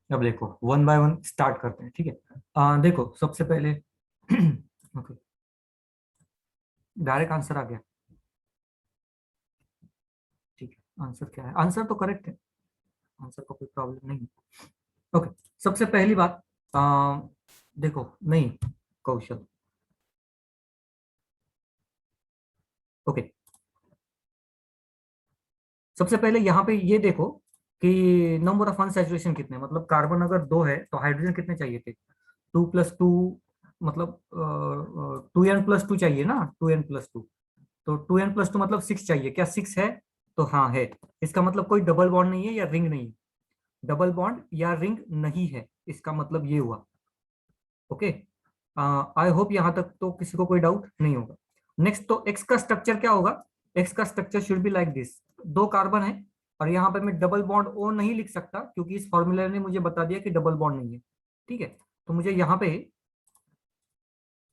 अब देखो one by one start करते हैं, ठीक है। देखो सबसे पहले ओके, डायरेक्ट आंसर आ गया। ठीक है, आंसर क्या है? आंसर तो करेक्ट है, आंसर को कोई प्रॉब्लम नहीं है। ओके, सबसे पहली बात, देखो नहीं, कौशल, ओके, सबसे पहले यहाँ पे ये देखो कि नंबर ऑफ अनसैचुरेशन कितने, मतलब कार्बन अगर दो है तो हाइड्रोजन कितने चाहिए थे? 2+2, मतलब 2n+2 चाहिए ना, 2n+2। तो 2n+2 मतलब 6 चाहिए, क्या 6 है? तो हाँ है। इसका मतलब कोई डबल बॉन्ड नहीं है या रिंग नहीं है, डबल बॉन्ड या रिंग नहीं है, इसका मतलब ये हुआ। ओके, आई होप यहाँ तक तो किसी को कोई डाउट नहीं होगा। नेक्स्ट, तो एक्स का स्ट्रक्चर क्या होगा? एक्स का structure should be like this. दो कार्बन है और यहाँ पे मैं डबल बॉन्ड ओ नहीं लिख सकता क्योंकि इस फॉर्मूला ने मुझे बता दिया कि डबल बॉन्ड नहीं है। ठीक है, तो मुझे यहाँ पे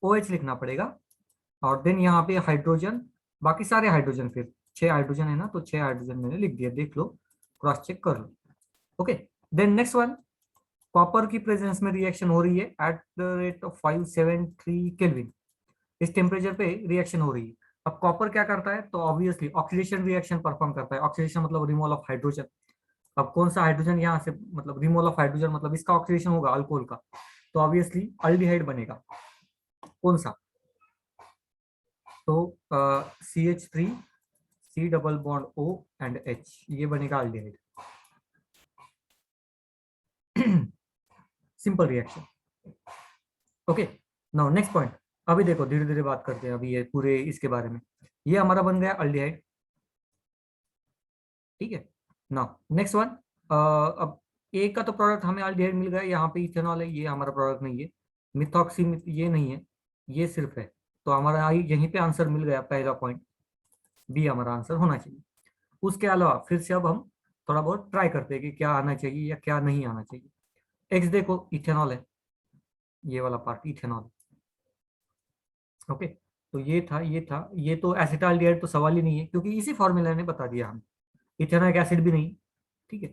ओ एच लिखना पड़ेगा और देन यहाँ पे हाइड्रोजन, बाकी सारे हाइड्रोजन, फिर 6 हाइड्रोजन है ना, तो 6 हाइड्रोजन मैंने लिख दिया, देख लो, क्रॉस चेक कर लो। Okay, then next one, copper की प्रेजेंस में रिएक्शन हो रही है at the rate of 573 kelvin, इस टेम्परेचर पे रिएक्शन हो रही है। अब कॉपर क्या करता है? तो ऑब्वियसली ऑक्सीडेशन रिएक्शन परफॉर्म करता है। ऑक्सीडेशन मतलब रिमूवल ऑफ हाइड्रोजन। अब कौन सा हाइड्रोजन यहाँ से, मतलब रिमूवल ऑफ हाइड्रोजन मतलब इसका ऑक्सीडेशन होगा अल्कोहल का, तो ऑब्वियसली अल्डिहाइड बनेगा। कौन सा? तो CH3, C double bond O and H, ये बनेगा aldehyde. Simple reaction. Okay, now next point. अभी देखो धीरे धीरे बात करते हैं अभी ये पूरे इसके बारे में। ये हमारा बन गया अल्डिहाइड, ठीक है। नाउ नेक्स्ट वन, अब ए का तो प्रोडक्ट हमें अल्डिहाइड मिल गया, यहाँ पे इथेनॉल है, ये हमारा प्रोडक्ट नहीं है। मिथॉक्सी ये नहीं है, ये सिर्फ है। तो हमारा यहीं पे आंसर मिल गया, पहला पॉइंट बी हमारा आंसर होना चाहिए। उसके अलावा फिर से अब हम थोड़ा बहुत ट्राई करते हैं कि क्या आना चाहिए या क्या नहीं आना चाहिए। एक्स देखो इथेनॉल है, ये वाला पार्ट इथेनॉल। ओके, तो ये तो एसिटाल्डिहाइड तो सवाल ही नहीं है क्योंकि इसी फॉर्मूला ने बता दिया हमें। इथेनॉइक एसिड भी नहीं, ठीक है।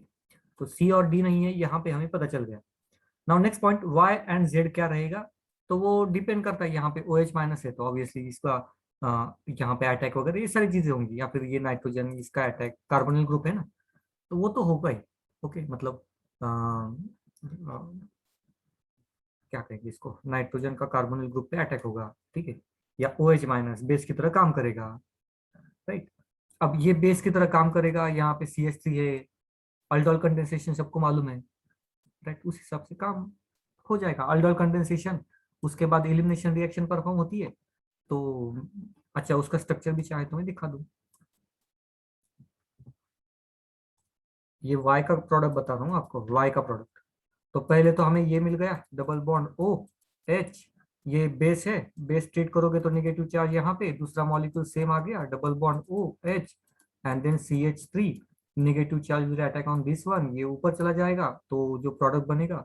तो सी और डी नहीं है, यहाँ पे हमें पता चल गया। Now next point, Y and Z क्या रहेगा? तो वो डिपेंड करता है, यहाँ पे ओ एच माइनस है तो ऑब्वियसली इसका यहाँ पे अटैक वगैरह ये सारी चीजें होंगी, या फिर ये नाइट्रोजन इसका अटैक, कार्बोनिल ग्रुप है ना, तो वो तो होगा ही। ओके, मतलब क्या कहेंगे इसको, नाइट्रोजन का कार्बोनिल ग्रुप पे अटैक होगा, ठीक है। या ओ एच माइनस बेस की तरह काम करेगा, राइट। अब ये बेस की तरह काम करेगा, यहाँ पे CH3 है, अल्डोल कंडेंसेशन सबको मालूम है, राइट, उस हिसाब से काम हो जाएगा। अल्डोल कंडेंसेशन, उसके बाद एलिमिनेशन रिएक्शन परफॉर्म होती है। तो अच्छा, उसका स्ट्रक्चर भी चाहे तो मैं दिखा दूं। ये वाई का प्रोडक्ट बता रहा हूँ आपको, वाई का प्रोडक्ट। तो पहले तो हमें ये मिल गया डबल बॉन्ड O H, ये बेस है, बेस ट्रीट करोगे तो नेगेटिव चार्ज यहाँ पे, दूसरा मॉलिक्यूल सेम आ गया, double bond O H and then CH3, negative charge will attack on this one, ये ऊपर चला जाएगा। तो जो प्रोडक्ट बनेगा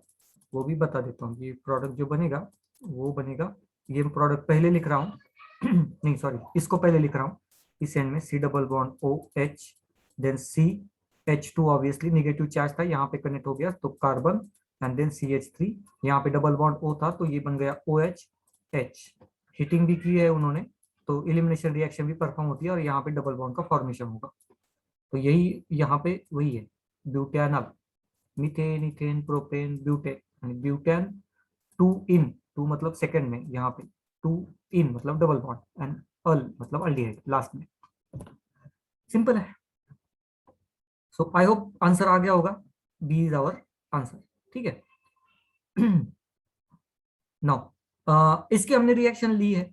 वो भी बता देता हूँ, ये प्रोडक्ट जो बनेगा वो बनेगा, ये प्रोडक्ट पहले लिख रहा हूँ नहीं सॉरी, इसको पहले लिख रहा हूँ। इस एंड में C double bond O H, then CH2, obviously negative charge था यहाँ पे कनेक्ट हो गया तो कार्बन, एंड देन CH3, यहाँ पे डबल बॉन्ड O था तो ये बन गया OH H। हीटिंग भी की है उन्होंने, तो इलिमिनेशन रिएक्शन भी परफॉर्म होती है और यहाँ पे डबल बॉन्ड का फॉर्मेशन होगा। तो यही यहाँ पे वही है, butanal, methane ethane propane butane, butane, two in, two मतलब सेकंड में, यहाँ पे टू इन मतलब डबल बॉन्ड एंड अल मतलब अल्डिहाइड लास्ट में। सिंपल है। सो आई होप आंसर आ गया होगा, बी इज आवर आंसर, ठीक है। नाउ इसकी हमने रिएक्शन ली है,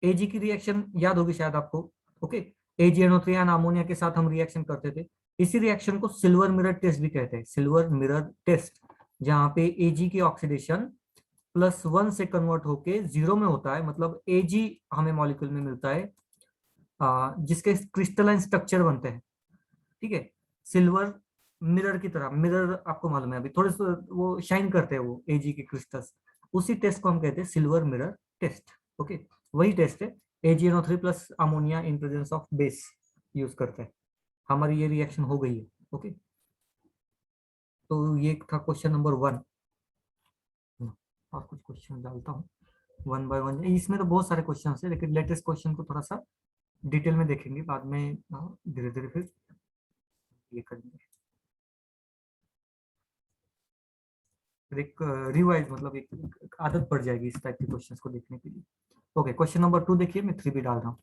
एजी की रिएक्शन याद होगी शायद आपको। ओके, AgNO3 अमोनिया के साथ हम रिएक्शन करते थे। इसी रिएक्शन को सिल्वर मिरर टेस्ट भी कहते हैं, सिल्वर मिरर टेस्ट, जहां पे एजी की ऑक्सीडेशन +1 से कन्वर्ट होके 0 में होता है, मतलब एजी हमें मॉलिक्यूल में मिलता है जिसके क्रिस्टलाइन स्ट्रक्चर बनते हैं, ठीक है। सिल्वर मिरर की तरह, मिरर आपको मालूम है, अभी थोड़े से वो शाइन करते हैं वो एजी के क्रिस्टल्स, उसी टेस्ट को हम कहते हैं सिल्वर मिरर टेस्ट। ओके, वही टेस्ट है, AgNO3 plus ammonia in presence of base use करते हैं। हमारी ये रिएक्शन हो गई है। ओके, तो ये था क्वेश्चन नंबर 1। और कुछ क्वेश्चन डालता हूँ 1 बाय 1। इसमें तो बहुत सारे क्वेश्चन है, लेकिन लेटेस्ट क्वेश्चन को थोड़ा सा डिटेल में देखेंगे, बाद में धीरे धीरे फिर ये करेंगे। फिर एक रिवाइज मतलब एक आदत पड़ जाएगी इस टाइप के क्वेश्चंस को देखने के लिए। ओके, क्वेश्चन नंबर 2 देखिए, मैं 3 भी डाल रहा हूँ।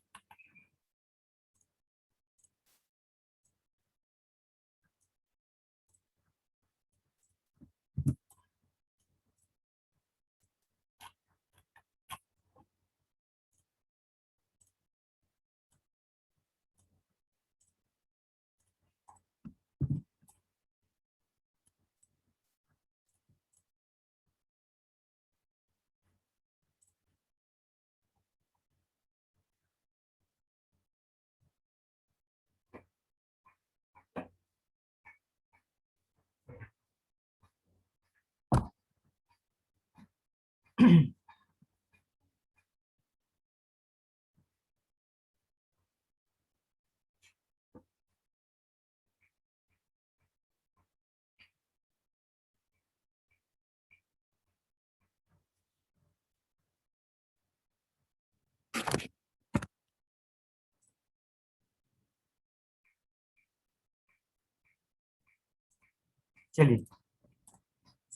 चलिए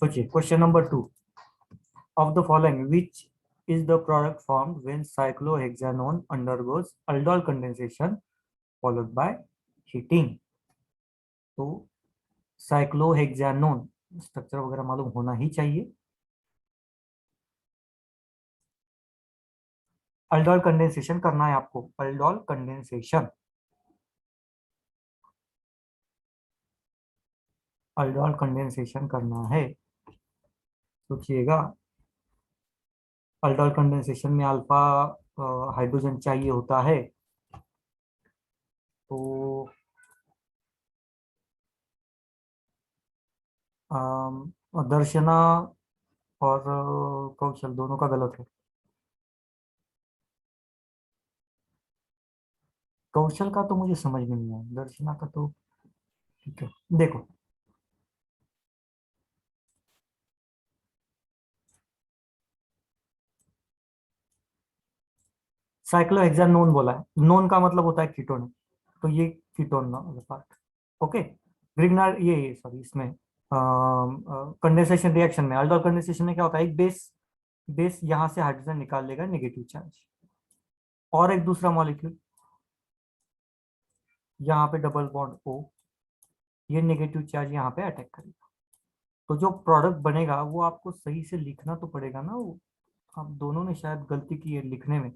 सोचिए, question number 2, of the following which is the product formed when cyclohexanone undergoes aldol condensation followed by heating। तो साइक्लोहेक्सानोन स्ट्रक्चर वगैरह मालूम होना ही चाहिए। अल्डोल कंडेंसेशन करना है आपको, अल्डोल कंडेंसेशन, अल्डोल कंडेंसेशन करना है। सोचिएगा, अल्डोल कंडेंसेशन में अल्फा हाइड्रोजन चाहिए होता है। तो दर्शना और कौशल दोनों का गलत है। कौशल का तो मुझे समझ में नहीं आया, दर्शना का तो ठीक है। देखो, साइक्लोहेक्सानोन बोला है, नोन का मतलब होता है कीटोन, तो ये कीटोन पार्ट। ओके, ग्रिग्नार ये सॉरी इसमें कंडेंसेशन रिएक्शन में, अल्डोल कंडेंसेशन में क्या होता है, एक बेस, बेस यहाँ से हाइड्रोजन निकाल लेगा नेगेटिव चार्ज, और एक दूसरा मॉलिक्यूल यहाँ पे डबल बॉन्ड ओ, ये नेगेटिव चार्ज यहाँ पे अटैक करेगा। तो जो प्रोडक्ट बनेगा वो आपको सही से लिखना तो पड़ेगा ना, वो आप दोनों ने शायद गलती की है लिखने में।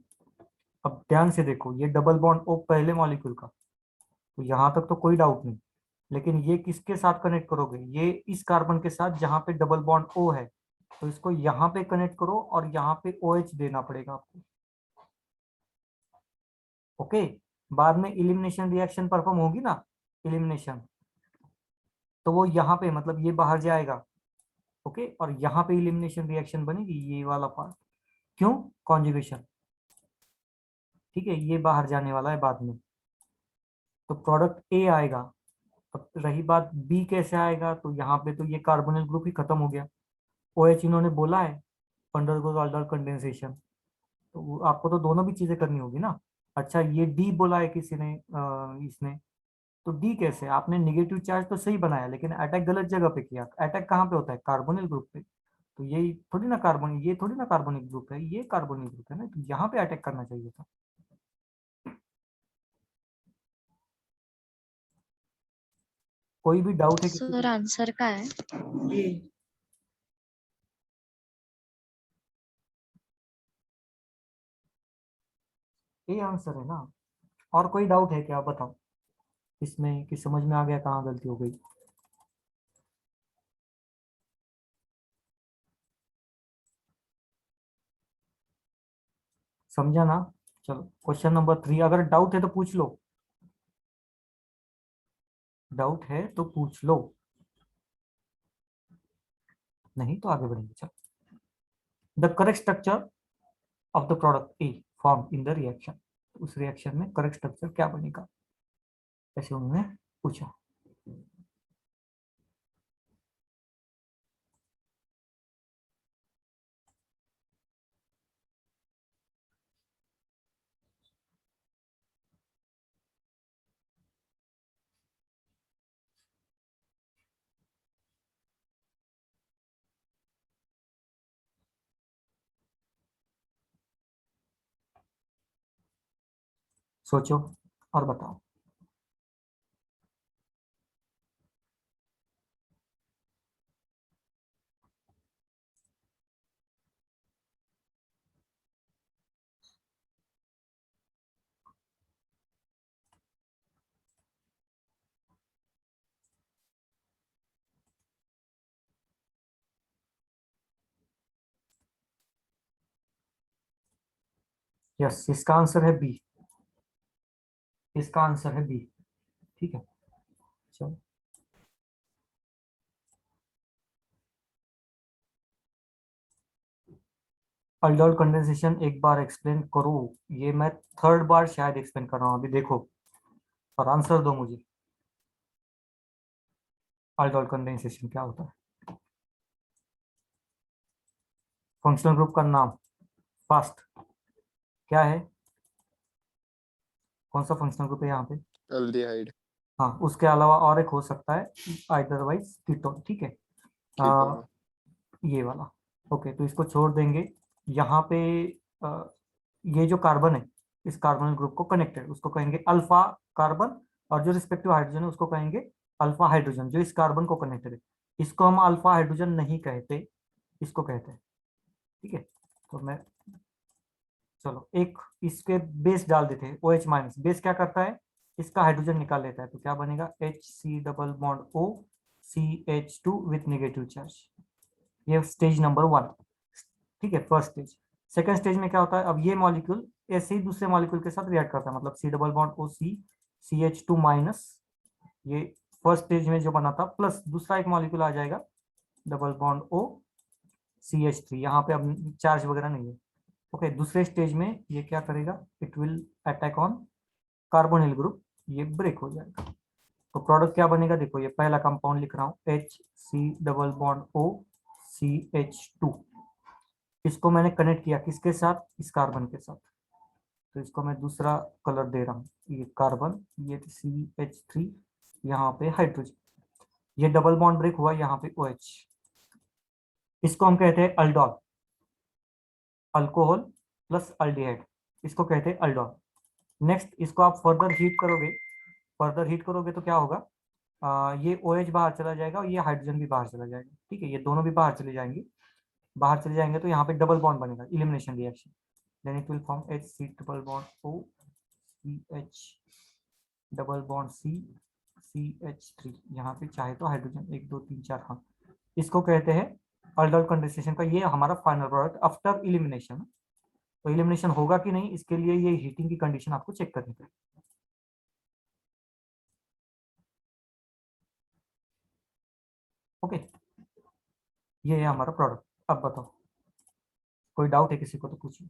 अब ध्यान से देखो, ये डबल बॉन्ड ओ पहले मॉलिक्यूल का, तो यहाँ तक तो कोई डाउट नहीं, लेकिन ये किसके साथ कनेक्ट करोगे, ये इस कार्बन के साथ जहाँ पे डबल बॉन्ड ओ है, तो इसको यहाँ पे कनेक्ट करो और यहाँ पे ओ OH देना पड़ेगा आपको। ओके, बाद में इलिमिनेशन रिएक्शन परफॉर्म होगी ना, इलिमिनेशन, तो वो यहाँ पे मतलब ये बाहर जाएगा। ओके, और यहाँ पे इलिमिनेशन रिएक्शन बनेगी, ये वाला पार्ट, क्यों, कॉन्जुगेशन। ठीक है, ये बाहर जाने वाला है बाद में, तो प्रोडक्ट ए आएगा। अब रही बात बी कैसे आएगा, तो यहाँ पे तो ये कार्बोनिल ग्रुप ही खत्म हो गया, ओ OH इन्होंने बोला है अंडरगोज अल्डर कंडेंसेशन, तो आपको तो दोनों भी चीजें करनी होगी ना। अच्छा, ये डी बोला है किसी ने, इसने, तो डी कैसे, आपने निगेटिव चार्ज तो सही बनाया, लेकिन अटैक गलत जगह पे किया। अटैक कहाँ पे होता है, कार्बोनिल ग्रुप पे, तो ये थोड़ी ना कार्बोनिक ग्रुप है, ये कार्बोनिक ग्रुप है ना, तो यहाँ पे अटैक करना चाहिए था। कोई भी डाउट है किसी सर को? आंसर काय आहे? ये ये आंसर है ना। और कोई डाउट है क्या, बताओ इसमें, कि समझ में आ गया कहाँ गलती हो गई? समझा ना? चलो क्वेश्चन नंबर 3, अगर डाउट है तो पूछ लो, डाउट है तो पूछ लो, नहीं तो आगे बढ़ेंगे। चलो, the correct structure of the product A form in the reaction, उस रिएक्शन में करेक्ट स्ट्रक्चर क्या बनेगा, ऐसे उन्होंने पूछा। सोचो और बताओ। यस, इसका आंसर है बी। इसका आंसर है बी। ठीक है, चलो। अल्डोल कंडेंसेशन एक बार एक्सप्लेन करो। ये मैं थर्ड बार शायद एक्सप्लेन कर रहा हूँ, अभी देखो और आंसर दो मुझे। अल्डोल कंडेंसेशन क्या होता है? फंक्शनल ग्रुप का नाम फास्ट क्या है? कौन सा फंक्शनल ग्रुप है यहाँ पे? एल्डिहाइड। हाँ, उसके अलावा और एक हो सकता है, अदरवाइज कीटोन। ठीक है, कीटोन। ये वाला। ओके, तो इसको छोड़ देंगे। यहाँ पे आ, ये जो कार्बन है, इस कार्बन ग्रुप को कनेक्टेड उसको कहेंगे अल्फा कार्बन, और जो रिस्पेक्टिव हाइड्रोजन है उसको कहेंगे अल्फा हाइड्रोजन, जो इस कार्बन को कनेक्टेड है। इसको हम अल्फा हाइड्रोजन नहीं कहते, इसको कहते हैं। ठीक है, तो मैं, चलो एक इसके बेस डाल देते हैं, ओ एच माइनस। बेस क्या करता है? इसका हाइड्रोजन निकाल लेता है, तो क्या बनेगा? H C double bond O C H two with negative charge. ये स्टेज नंबर वन। ठीक है, फर्स्ट स्टेज। सेकंड स्टेज में क्या होता है? अब ये मॉलिक्यूल ऐसे ही दूसरे मॉलिक्यूल के साथ रिएक्ट करता है, मतलब सी double bond O C C H to minus, ये फर्स्ट स्टेज में जो बना था, प्लस दूसरा एक मॉलिक्यूल आ जाएगा double bond O C H three. यहाँ पे अब चार्ज वगैरह नहीं है। ओके, दूसरे स्टेज में ये क्या करेगा? It will attack on carbonyl group, ये ब्रेक हो जाएगा। तो प्रोडक्ट क्या बनेगा? देखो, ये पहला कंपाउंड लिख रहा हूँ, H C double bond O C H two. इसको मैंने कनेक्ट किया किसके साथ? इस कार्बन के साथ। तो इसको मैं दूसरा कलर दे रहा हूँ, ये कार्बन, ये सी एच थ्री, यहाँ पे हाइड्रोजन, ये डबल बॉन्ड ब्रेक हुआ, यहाँ पे ओ एच। इसको हम कहते हैं अल्डोल, अल्कोहल प्लस अल्डिहाइड, इसको कहते हैं अल्डोल। नेक्स्ट, इसको आप फर्दर हीट करोगे, फर्दर हीट करोगे तो क्या होगा? ये ओ एच बाहर चला जाएगा और ये हाइड्रोजन भी बाहर चला जाएगा। ठीक है, ये दोनों भी बाहर चले जाएंगे। बाहर चले जाएंगे तो यहाँ पे डबल बॉन्ड बनेगा, elimination reaction. Then it will form H C double bond O C H double bond C C H three. यहाँ पे चाहे तो हाइड्रोजन एक दो तीन चार, हाँ। इसको कहते हैं अल्डोल कंडेंसेशन का, ये हमारा फाइनल प्रोडक्ट आफ्टर इलिमिनेशन। तो इलिमिनेशन होगा कि नहीं, इसके लिए ये हीटिंग की कंडीशन आपको चेक करनी पड़ेगी। ओके, ये है हमारा प्रोडक्ट। अब बताओ, कोई डाउट है किसी को तो पूछिए।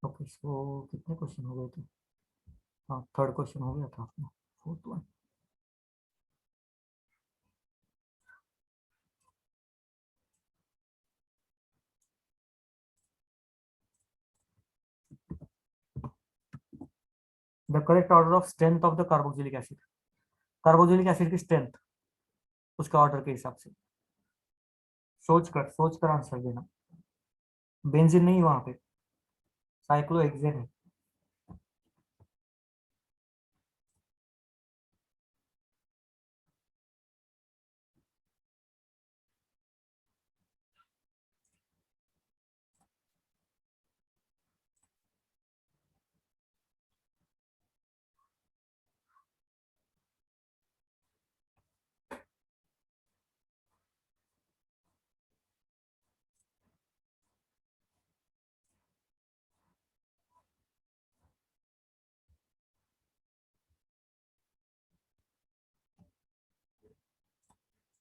ओके, सो कितने क्वेश्चन हो गए थे? हाँ, थर्ड क्वेश्चन हो गया था अपना, fourth one. The correct order of strength of the carboxylic acid. Carboxylic acid की स्ट्रेंथ, उसका ऑर्डर के हिसाब से सोच कर आंसर देना। बेंजीन नहीं वहां पे, साइक्लोहेक्सेन है।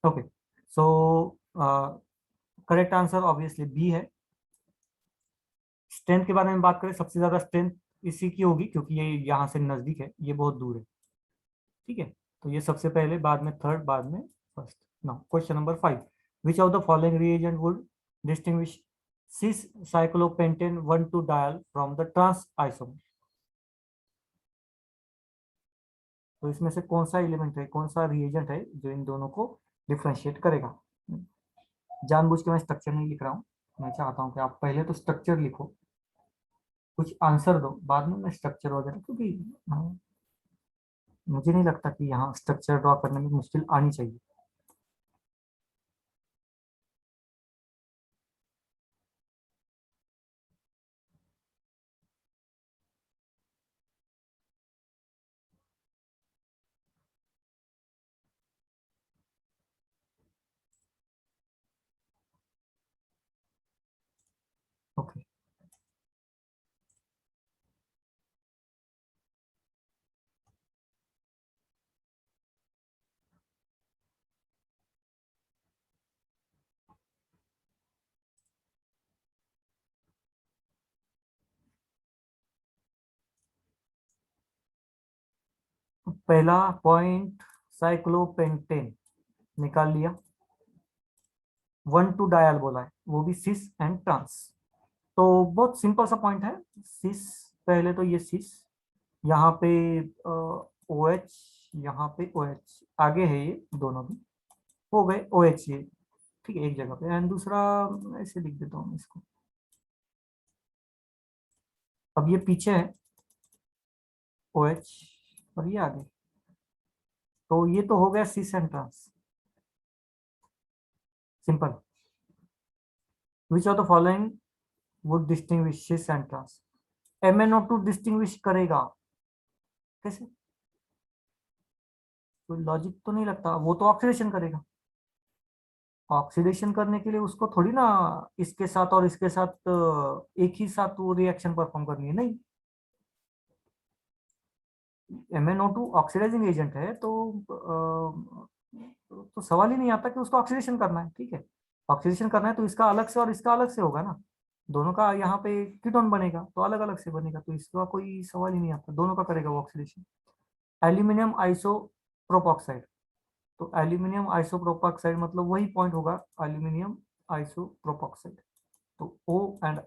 Okay, so correct answer obviously B है। स्ट्रेंथ के बारे में बात करें, सबसे ज्यादा स्ट्रेंथ इसी की होगी, क्योंकि ये यहाँ से नजदीक है, ये बहुत दूर है। ठीक है, तो ये सबसे पहले, बाद में थर्ड, बाद में first. Now question number 5, which of the following reagent would distinguish cis cyclopentane 1,2 diol from the trans isomer? तो इसमें से कौन सा एलिमेंट है, कौन सा रिएजेंट है जो इन दोनों को डिफरेंशिएट करेगा? जानबूझ के मैं स्ट्रक्चर नहीं लिख रहा हूँ, मैं चाहता हूँ कि आप पहले तो स्ट्रक्चर लिखो, कुछ आंसर दो, बाद में मैं स्ट्रक्चर वगैरह, क्योंकि मुझे नहीं लगता कि यहाँ स्ट्रक्चर ड्रॉ करने में मुश्किल आनी चाहिए। ओके, पहला पॉइंट साइक्लोपेंटेन निकाल लिया, 1,2 डायल बोला है, वो भी सिस एंड ट्रांस। तो बहुत सिंपल सा पॉइंट है। सिस, पहले तो ये सिस, यहाँ पे ओ एच, यहाँ पे ओ एच, आगे है ये दोनों भी, हो गए ओ एच ये, ठीक है, एक जगह पे। एंड दूसरा ऐसे लिख देता हूँ इसको, अब ये पीछे है ओ एच और ये आगे, तो ये तो हो गया cis and trans, simple. Which of the following would distinguish cis and trans? MnO2 distinguish करेगा कैसे? कोई लॉजिक तो नहीं लगता, वो तो ऑक्सीडेशन करेगा। ऑक्सीडेशन करने के लिए उसको थोड़ी ना इसके साथ और इसके साथ एक ही साथ वो रिएक्शन परफॉर्म करनी है, नहीं। MnO2 ऑक्सीडाइजिंग एजेंट है, तो सवाल ही नहीं आता कि उसको ऑक्सीडेशन करना है, ठीक है। ऑक्सीडेशन करना है तो इसका अलग से और इसका अलग से होगा ना, दोनों का यहाँ पे कीटोन बनेगा तो अलग अलग से बनेगा, तो इसका कोई सवाल ही नहीं आता, दोनों का करेगा वो ऑक्सीडेशन। एल्यूमिनियम आइसोप्रोपॉक्साइड, तो एल्यूमिनियम आइसोप्रोपॉक्साइड मतलब वही पॉइंट होगा, एल्यूमिनियम आइसोप्रोपॉक्साइड, तो ओ एंड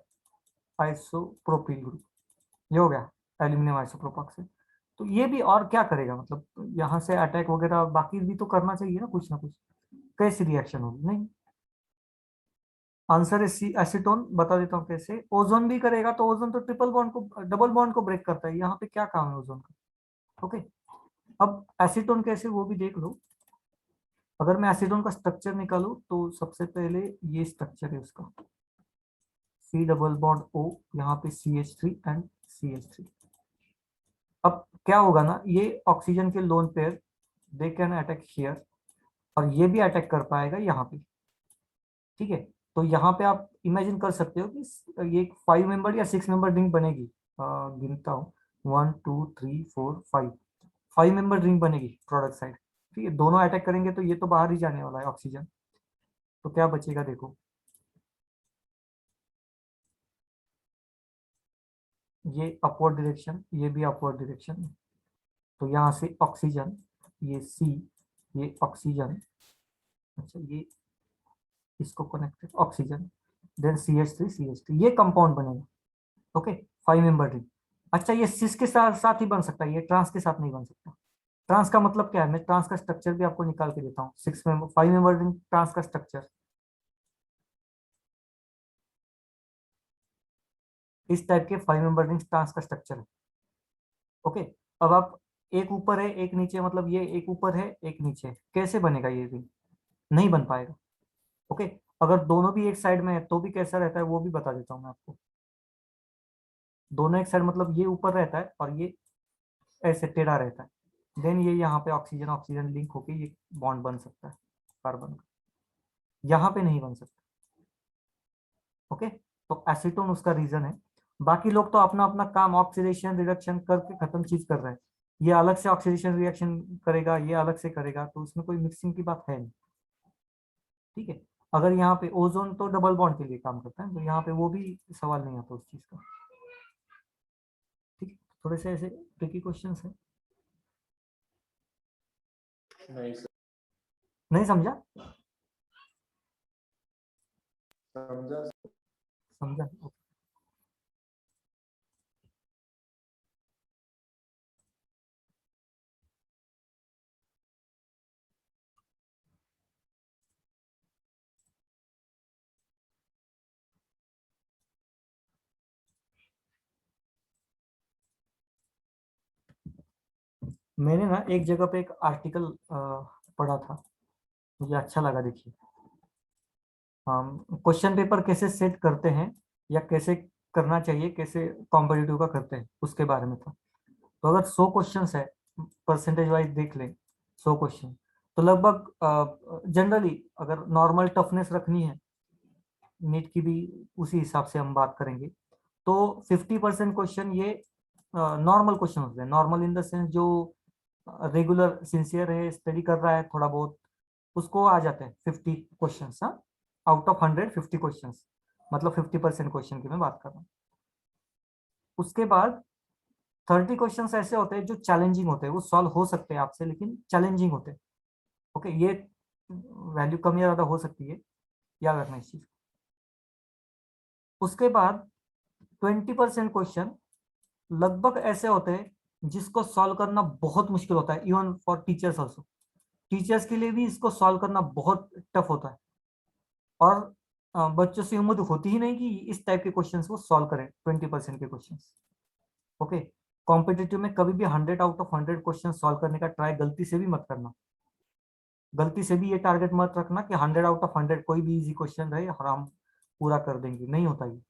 आइसोप्रोपिल ग्रुप, ये हो गया एल्यूमिनियम आइसोप्रोपॉक्साइड। तो ये भी और क्या करेगा, मतलब यहाँ से अटैक वगैरह बाकी भी तो करना चाहिए ना कुछ। कैसी रिएक्शन होगी, नहीं। आंसर है सी, एसीटोन। बता देता हूँ कैसे। ओजोन भी करेगा, तो ओजोन तो ट्रिपल बॉन्ड को, डबल बॉन्ड को ब्रेक करता है, यहाँ पे क्या काम है ओजोन का? ओके, अब एसीटोन कैसे वो भी देख लो। अगर मैं एसीटोन का स्ट्रक्चर निकालू तो सबसे पहले ये स्ट्रक्चर है उसका, सी डबल बॉन्ड ओ, यहाँ पे CH3 एंड CH3। अब क्या होगा ना, ये ऑक्सीजन के lone pair, they can attack here, और ये भी अटैक कर पाएगा यहाँ पे, ठीक है। तो यहाँ पे आप इमेजिन कर सकते हो कि ये 5 मेंबर या 6 मेंबर रिंग बनेगी। गिनता हूँ, 1 2 3 4 5, 5 मेंबर रिंग बनेगी प्रोडक्ट साइड, ठीक है। दोनों अटैक करेंगे तो ये तो बाहर ही जाने वाला है ऑक्सीजन, तो क्या बचेगा देखो, ये अपवर्ड डायरेक्शन, ये भी अपवर्ड डायरेक्शन, तो यहाँ से ऑक्सीजन, ये सी, ये ऑक्सीजन, अच्छा ये इसको कनेक्टेड ऑक्सीजन, देन CH3 ये कंपाउंड बनेगा, ओके। 5 member ring. अच्छा, ये सिस के साथ साथ ही बन सकता है, ये ट्रांस के साथ नहीं बन सकता। ट्रांस का मतलब क्या है, मैं ट्रांस का स्ट्रक्चर भी आपको निकाल के देता हूँ। 6 मेंबर 5 मेंबर रिंग ट्रांस का स्ट्रक्चर इस टाइप के 5 मेंबर रिंग ट्रांस का स्ट्रक्चर है, ओके। अब आप, एक ऊपर है एक नीचे, मतलब ये एक ऊपर है एक नीचे है, कैसे बनेगा ये रिंग? नहीं बन पाएगा, ओके। अगर दोनों भी एक साइड में है तो भी कैसा रहता है वो भी बता देता हूँ मैं आपको। दोनों एक साइड मतलब ये ऊपर रहता है और ये ऐसे टेढ़ा रहता है, देन ये यहाँ पे ऑक्सीजन ऑक्सीजन लिंक होके ये बॉन्ड बन सकता है कार्बन का, यहाँ पे नहीं बन सकता, ओके। तो एसीटोन उसका रीजन है। बाकी लोग तो अपना अपना काम ऑक्सीडेशन रिडक्शन करके खत्म चीज कर रहे हैं, ये अलग से ऑक्सीडेशन रिएक्शन करेगा, ये अलग से करेगा, तो उसमें कोई मिक्सिंग की बात है नहीं, ठीक है। अगर यहाँ पे ओजोन तो डबल बॉन्ड के लिए काम करता है, तो यहाँ पे वो भी सवाल नहीं आता उस चीज का, ठीक है। थोड़े से ऐसे ट्रिकी क्वेश्चन है। नहीं नहीं समझा? समझा। समझा। मैंने ना एक जगह पे एक आर्टिकल पढ़ा था, मुझे अच्छा लगा। देखिए, हम क्वेश्चन पेपर कैसे सेट करते हैं या कैसे करना चाहिए, कैसे कॉम्पिटिटिव का करते हैं, उसके बारे में था। तो अगर 100 क्वेश्चंस है, परसेंटेज वाइज देख लें, 100 क्वेश्चन, तो लगभग जनरली अगर नॉर्मल टफनेस रखनी है, नीट की भी उसी हिसाब से हम बात करेंगे, तो 50% क्वेश्चन ये नॉर्मल क्वेश्चन होते हैं। नॉर्मल इन द सेंस जो रेगुलर सिंसियर है, स्टडी कर रहा है थोड़ा बहुत, उसको आ जाते हैं 50 क्वेश्चन। हाँ, आउट ऑफ 100 50 क्वेश्चन, मतलब 50% क्वेश्चन की मैं बात कर रहा हूँ। उसके बाद 30 क्वेश्चन ऐसे होते हैं जो चैलेंजिंग होते हैं, वो सॉल्व हो सकते हैं आपसे, लेकिन चैलेंजिंग होते हैं। ओके, ये वैल्यू कम या ज्यादा हो सकती है, याद रखना इस चीज। उसके बाद 20% क्वेश्चन लगभग ऐसे होते हैं जिसको सॉल्व करना बहुत मुश्किल होता है, even for teachers also. Teachers के लिए भी इसको सॉल्व करना बहुत टफ होता है, और बच्चों से उम्मीद होती ही नहीं कि इस टाइप के क्वेश्चंस को सॉल्व करें, 20% के क्वेश्चंस। ओके, कॉम्पिटिटिव में कभी भी 100 आउट ऑफ 100 क्वेश्चन सॉल्व करने का ट्राई गलती से भी मत करना। गलती से भी ये टारगेट मत रखना कि 100 आउट ऑफ 100 कोई भी इजी क्वेश्चन रहे और हम पूरा कर देंगे, नहीं होता ये।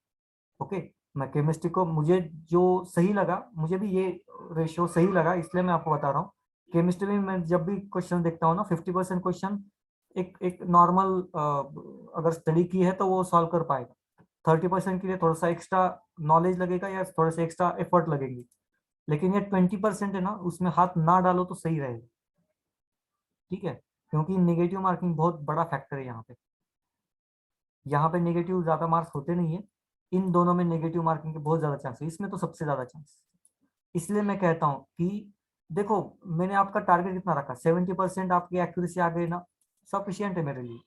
ओके, मैं केमिस्ट्री को, मुझे जो सही लगा, मुझे भी ये रेशियो सही लगा, इसलिए मैं आपको बता रहा हूँ। केमिस्ट्री में मैं जब भी क्वेश्चन देखता हूँ ना, 50% क्वेश्चन एक एक नॉर्मल अगर स्टडी की है तो वो सॉल्व कर पाएगा। 30% के लिए थोड़ा सा एक्स्ट्रा नॉलेज लगेगा या थोड़ा सा एक्स्ट्रा एफर्ट लगेगी, लेकिन ये 20% है ना, उसमें हाथ ना डालो तो सही रहेगा। ठीक है, क्योंकि नेगेटिव मार्किंग बहुत बड़ा फैक्टर है यहाँ पे। यहाँ पे नेगेटिव ज्यादा मार्क्स होते नहीं है, इन दोनों में नेगेटिव मार्किंग के बहुत ज्यादा चांस है, इसमें तो सबसे ज्यादा चांस। इसलिए मैं कहता हूँ कि देखो, मैंने आपका टारगेट कितना रखा, 70% आपकी एक्यूरेसी आ गई ना, सफिशियंट है मेरे लिए।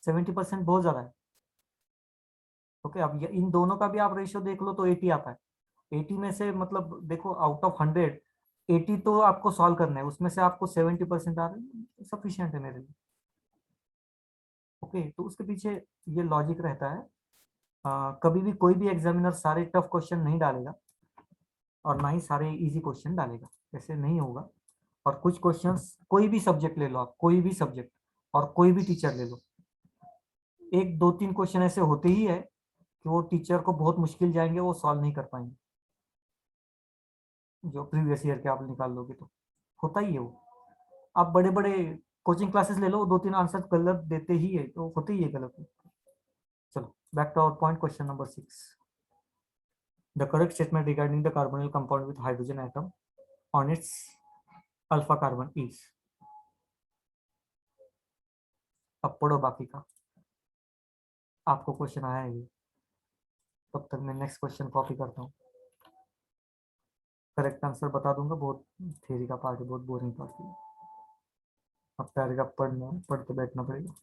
70% बहुत ज्यादा है। ओके, अब इन दोनों का भी आप रेशियो देख लो तो 80 आता है। 80 में से मतलब देखो, आउट ऑफ 100 80 तो आपको सॉल्व करना है, उसमें से आपको 70% आ रहे हैं, सफिशियंट है मेरे लिए। ओके, तो उसके पीछे ये लॉजिक रहता है। कभी भी कोई भी एग्जामिनर सारे टफ क्वेश्चन नहीं डालेगा, और ना ही सारे इजी क्वेश्चन डालेगा, ऐसे नहीं होगा। और कुछ क्वेश्चंस, कोई भी सब्जेक्ट ले लो आप, कोई भी सब्जेक्ट और कोई भी टीचर ले लो, एक दो तीन क्वेश्चन ऐसे होते ही है कि वो टीचर को बहुत मुश्किल जाएंगे, वो सॉल्व नहीं कर पाएंगे, जो प्रीवियस ईयर के आप निकाल लोगे तो। होता ही है वो। आप बड़े बड़े कोचिंग क्लासेस ले लो, दो तीन आंसर गलत देते ही है, तो होते ही है गलत। चलो, back to our point, question number 6। The correct statement regarding the carbonyl compound with hydrogen atom on its alpha carbon is। अब पढ़ो बाकी का, आपको क्वेश्चन आया है ये। तब तक मैं नेक्स्ट क्वेश्चन कॉपी करता हूँ। करेक्ट आंसर बता दूंगा, बहुत थ्योरी का पार्ट है, बहुत बोरिंग पार्ट है। अब पैराग्राफ पढ़ना, पढ़ते बैठना पड़ेगा।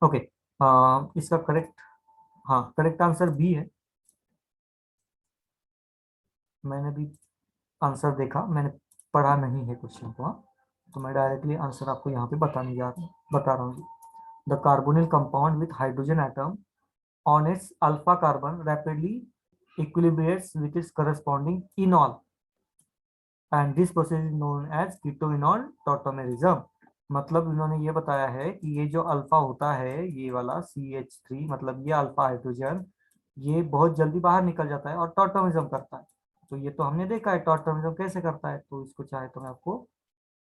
ओके, इसका करेक्ट, हाँ करेक्ट आंसर बी है। मैंने भी आंसर देखा, मैंने पढ़ा नहीं है क्वेश्चन को, हाँ। तो मैं डायरेक्टली आंसर आपको यहाँ पे बताने जा रहा हूँ, बता रहा हूँ। The carbonyl compound with hydrogen atom on its alpha carbon rapidly equilibrates with its corresponding enol, and this process is known as keto-enol tautomerism। मतलब इन्होंने ये बताया है कि ये जो अल्फा होता है, ये वाला CH3, मतलब ये अल्फा हाइड्रोजन, ये बहुत जल्दी बाहर निकल जाता है और टॉटोमिज्म करता है। तो ये तो हमने देखा है टॉटोमिज्म कैसे करता है, तो इसको चाहे तो मैं आपको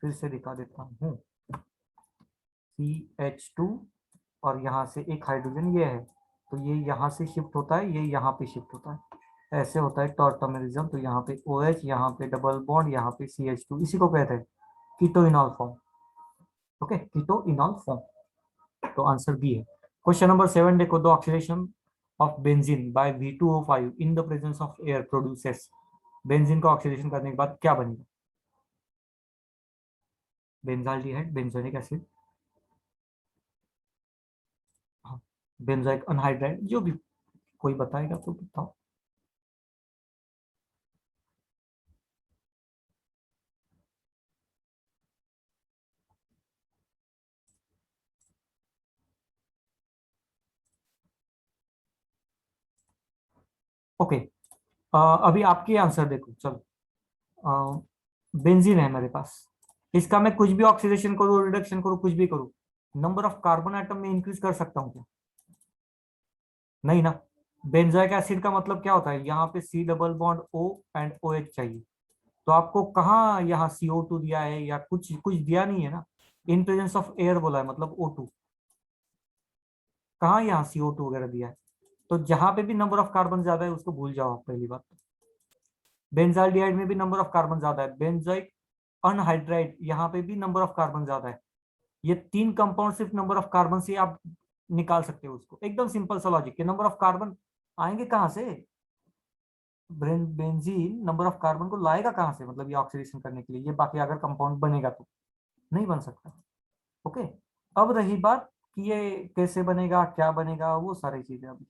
फिर से दिखा देता हूँ, CH2 और यहाँ से एक हाइड्रोजन ये है, तो ये यहाँ से शिफ्ट होता है, ये यहाँ पे शिफ्ट होता है, ऐसे होता है टॉर्टोमेरिज्म। तो यहाँ पे OH, यहाँ पे डबल बॉन्ड, यहाँ पे CH2, इसी को कहते हैं ketoenol form. Okay, ketoenol form. तो आंसर बी है। क्वेश्चन नंबर 7 देखो, the oxidation of benzene by V2O5 in the presence of air produces. Benzene का ऑक्सीडेशन करने के बाद क्या बनेगा? बेंजाल्डिहाइड, बेंजोइक एसिड, हाँ, बेंजोइक अनहाइड्राइड, जो भी कोई बताएगा तो बताओ। ओके, अभी आपके आंसर देखो, चलो। बेंजीन है मेरे पास, इसका मैं कुछ भी ऑक्सीडेशन करूँ, रिडक्शन करूँ, कुछ भी करूँ, नंबर ऑफ कार्बन एटम में इंक्रीज कर सकता हूँ क्या? नहीं ना। बेंजोइक एसिड का मतलब क्या होता है, यहाँ पे C double bond O and OH चाहिए, तो आपको कहाँ यहाँ CO2 दिया है या कुछ कुछ दिया नहीं है ना, इन प्रेजेंस ऑफ एयर बोला है, मतलब O2, कहाँ यहाँ CO2 वगैरह दिया है। तो जहां पे भी नंबर ऑफ कार्बन ज्यादा है उसको भूल जाओ आप, पहली बात। बेंजाल्डिहाइड में भी नंबर ऑफ कार्बन ज्यादा है, बेंजोइक अनहाइड्राइड यहाँ पे भी नंबर ऑफ कार्बन ज्यादा है। ये तीन कंपाउंड सिर्फ नंबर ऑफ कार्बन से आप निकाल सकते हो उसको, एकदम सिंपल सा लॉजिक, नंबर ऑफ कार्बन आएंगे कहाँ से? बेंजीन नंबर ऑफ कार्बन को लाएगा कहाँ से, मतलब ये ऑक्सीडेशन करने के लिए, ये बाकी अगर कंपाउंड बनेगा तो नहीं बन सकता। ओके, अब रही बात कि ये कैसे बनेगा, क्या बनेगा, वो सारी चीजें अभी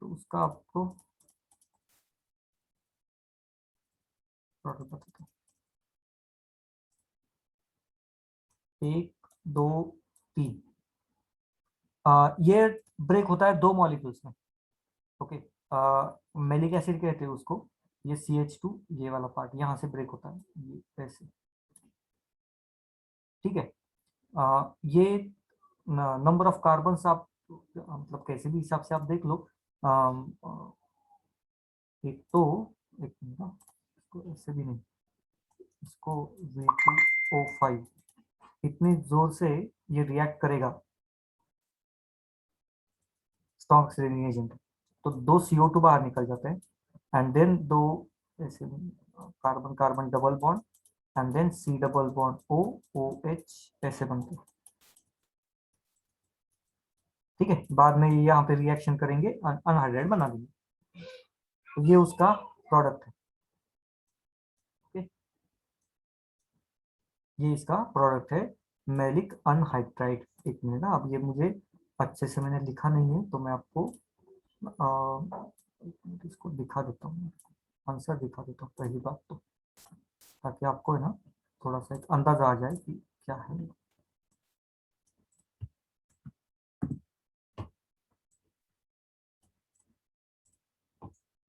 तो उसका आपको प्रोडक्ट बताता हूँ। 1 2 3, ये ब्रेक होता है दो मॉलिक्यूल्स में। ओके, मेलिक एसिड कहते हैं उसको। ये CH2, ये वाला पार्ट यहाँ से ब्रेक होता है, ये ऐसे। ठीक है, ये नंबर ऑफ कार्बन आप मतलब कैसे भी हिसाब से आप देख लो। एक तो एक मिनट ना, इसको ऐसे भी नहीं, इसको V2O5 इतनी जोर से ये रिएक्ट करेगा स्ट्रॉन्ग ऑक्सीजन एजेंट, तो दो CO2 बाहर निकल जाते हैं, एंड देन दो ऐसे carbon carbon double bond, and then C double bond O OH ऐसे बनते हैं। ठीक है, बाद में ये यहाँ पे रिएक्शन करेंगे, अनहाइड्राइड बना देंगे, तो ये उसका प्रोडक्ट है। ठीक? ये इसका प्रोडक्ट है, मेलिक अनहाइड्राइड। एक मिनट ना, अब ये मुझे अच्छे से मैंने लिखा नहीं है, तो मैं आपको एक मिनट इसको दिखा देता हूँ, आंसर दिखा देता हूँ पहली बात तो, ताकि आपको है ना थोड़ा सा एक अंदाजा आ जाए कि क्या है।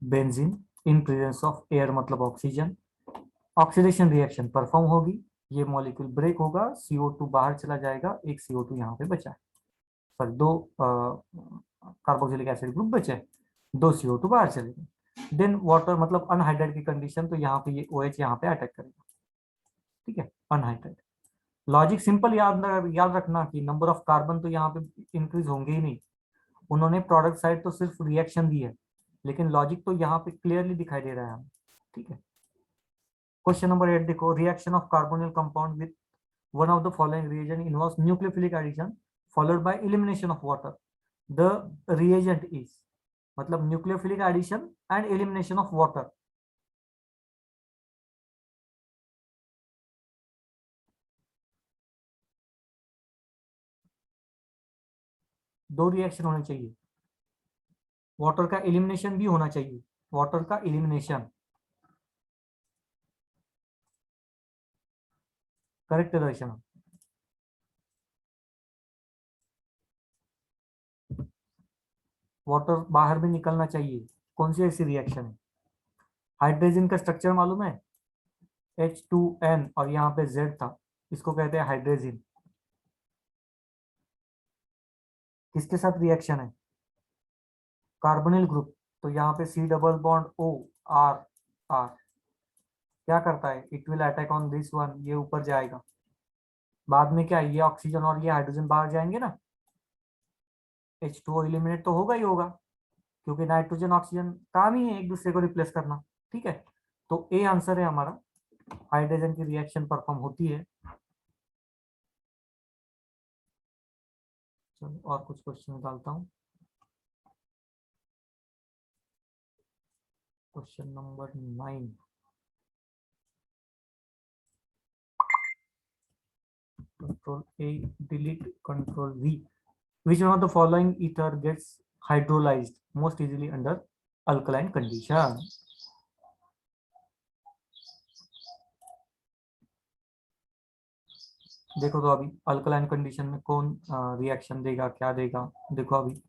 Benzene in presence of air मतलब ऑक्सीजन, ऑक्सीडेशन रिएक्शन परफॉर्म होगी, ये मॉलिक्यूल ब्रेक होगा, CO2 बाहर चला जाएगा, एक CO2 यहाँ पे बचा है, पर दो कार्बोक्सिलिक एसिड ग्रुप बचे, दो CO2 बाहर चले गए। देन वाटर मतलब अनहाइड्राइड की कंडीशन, तो यहाँ पे ये OH यहाँ पे अटैक करेगा। ठीक है, अनहाइड्राइड। लॉजिक सिंपल, याद रखना कि नंबर ऑफ कार्बन तो यहाँ पे इंक्रीज होंगे ही नहीं, उन्होंने प्रोडक्ट साइड तो सिर्फ रिएक्शन दी है, लेकिन लॉजिक तो यहाँ पे क्लियरली दिखाई दे रहा है हमें। ठीक है, क्वेश्चन नंबर 8 देखो, reaction of carbonyl compound with one of the following reagent involves nucleophilic addition followed by elimination of water. The reagent is, मतलब nucleophilic addition and elimination of water. दो रिएक्शन होने चाहिए, वाटर का elimination भी होना चाहिए, water का elimination. Correct दर्शन, water बाहर भी निकलना चाहिए। कौन सी ऐसी रिएक्शन है? हाइड्रोजन का स्ट्रक्चर मालूम है, H2N और यहाँ पे Z था, इसको कहते हैं हाइड्रोजन। किसके साथ रिएक्शन है? कार्बोनिल ग्रुप, तो यहाँ पे C double bond O R R क्या करता है, it will attack on this one, ये ऊपर जाएगा, बाद में क्या, ये ऑक्सीजन और ये हाइड्रोजन बाहर जाएंगे ना, H2O एलिमिनेट तो होगा ही होगा, क्योंकि नाइट्रोजन ऑक्सीजन काम ही है एक दूसरे को रिप्लेस करना। ठीक है, तो ए आंसर है हमारा, हाइड्रोजन की रिएक्शन परफॉर्म होती है। चलो और कुछ क्वेश्चन निकालता हूँ। Question number 9, control A, delete control we, which one of the following ether gets hydrolyzed most easily under alkaline condition? देखो तो अभी अल्कलाइन कंडीशन में कौन रिएक्शन देगा, क्या देगा, देखो अभी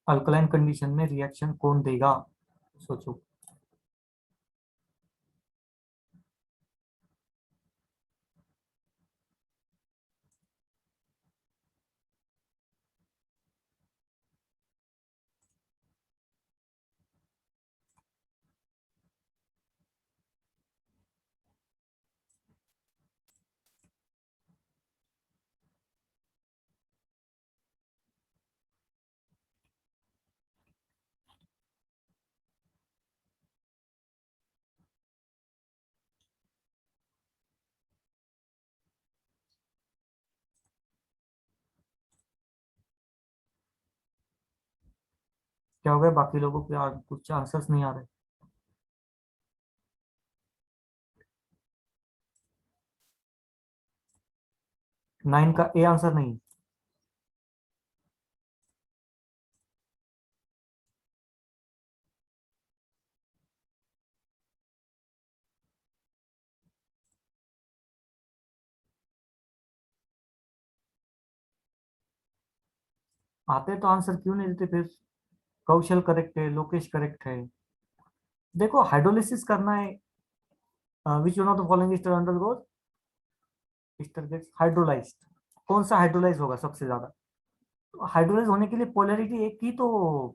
अल्कलाइन कंडीशन में रिएक्शन कौन देगा, सोचो। क्या हो गया, बाकी लोगों के कुछ आंसर्स नहीं आ रहे। 9 का ए आंसर नहीं, आते तो आंसर क्यों नहीं देते फिर। कौशल करेक्ट है, लोकेश करेक्ट है। देखो हाइड्रोलिसिस करना है, which one of the following ester undergoes, ester gets hydrolysed, कौन सा हाइड्रोलाइज होगा सबसे ज्यादा। हाइड्रोलाइज होने के लिए पोलैरिटी एक ही तो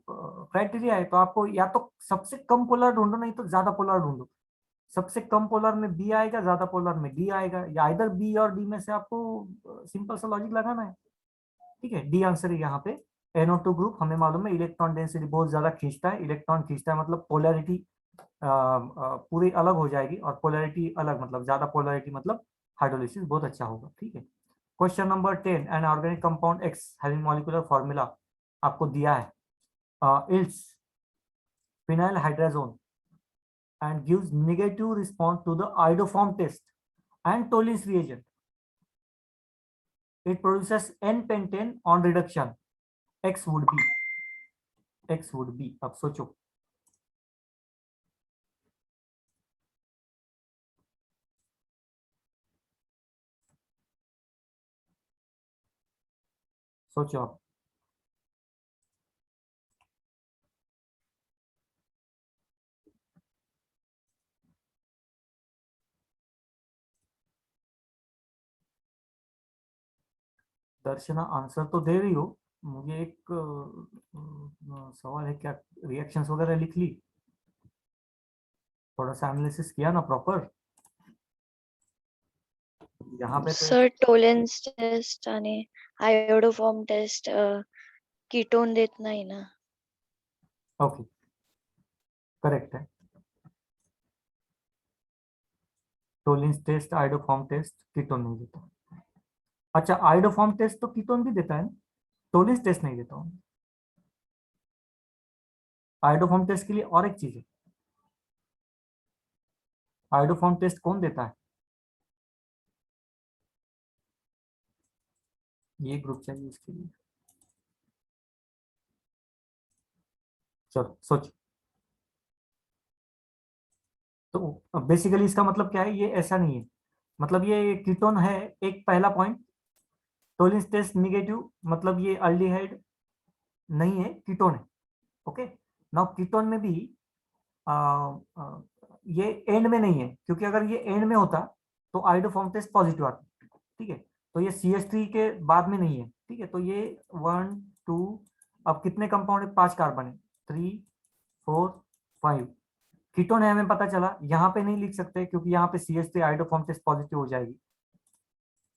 क्राइटेरिया है, तो आपको या तो सबसे कम पोलर ढूंढो, नहीं तो ज्यादा पोलर ढूंढो। सबसे कम पोलर में बी आएगा, ज्यादा पोलर में डी आएगा, या इधर बी और डी में से आपको सिंपल सा लॉजिक लगाना है। ठीक है, डी आंसर है यहाँ पे। NO2 ग्रुप हमें मालूम है इलेक्ट्रॉन डेंसिटी बहुत ज्यादा खींचता है, इलेक्ट्रॉन खींचता है मतलब पोलैरिटी पूरी अलग हो जाएगी, और पोलैरिटी अलग मतलब ज्यादा पोलैरिटी मतलब हाइड्रोलिसिस बहुत अच्छा होगा। ठीक है, question number 10, an organic compound x having molecular formula आपको दिया है, ills phenyl hydrazone and gives negative response to the iodoform test and Tollens reagent. It produces N-pentane on reduction. X would be, X would be, अब सोचो। सोचो आप। दर्शना answer तो दे रही हो, मुझे एक सवाल है, क्या रिएक्शंस वगैरह लिख ली, थोड़ा सा एनालिसिस किया ना प्रॉपर, यहाँ पे तो सर टोलेन्स टेस्ट आणि आयोडोफॉर्म टेस्ट कीटोन देत नाही ना. ओके करेक्ट है। टोलिंस टेस्ट, आइडोफॉर्म टेस्ट, कीटोन नहीं देता। अच्छा आइडोफॉर्म टेस्ट तो कीटोन भी देता है ना, टोलिंस टेस्ट नहीं देता हूँ। आइडोफॉर्म टेस्ट के लिए और एक चीज है, आइडोफॉर्म टेस्ट कौन देता है, ये ग्रुप चाहिए इसके लिए। चलो सोच। तो बेसिकली इसका मतलब क्या है, ये ऐसा नहीं है, मतलब ये कीटोन है एक पहला पॉइंट, टोलिंस टेस्ट निगेटिव, मतलब ये अल्डिहाइड नहीं है, कीटोन है। ओके, नाउ कीटोन में भी आ, आ, ये एंड में नहीं है, क्योंकि अगर ये एंड में होता तो आइडोफॉर्म टेस्ट पॉजिटिव आता। ठीक है, तो ये CH3 के बाद में नहीं है। ठीक है, तो ये 1 2, अब कितने कंपाउंड है, 5 कार्बन है, 3 4 5। कीटोन है हमें पता चला, यहाँ पे नहीं लिख सकते क्योंकि यहाँ पे CH3 आइडोफॉर्म टेस्ट पॉजिटिव हो जाएगी।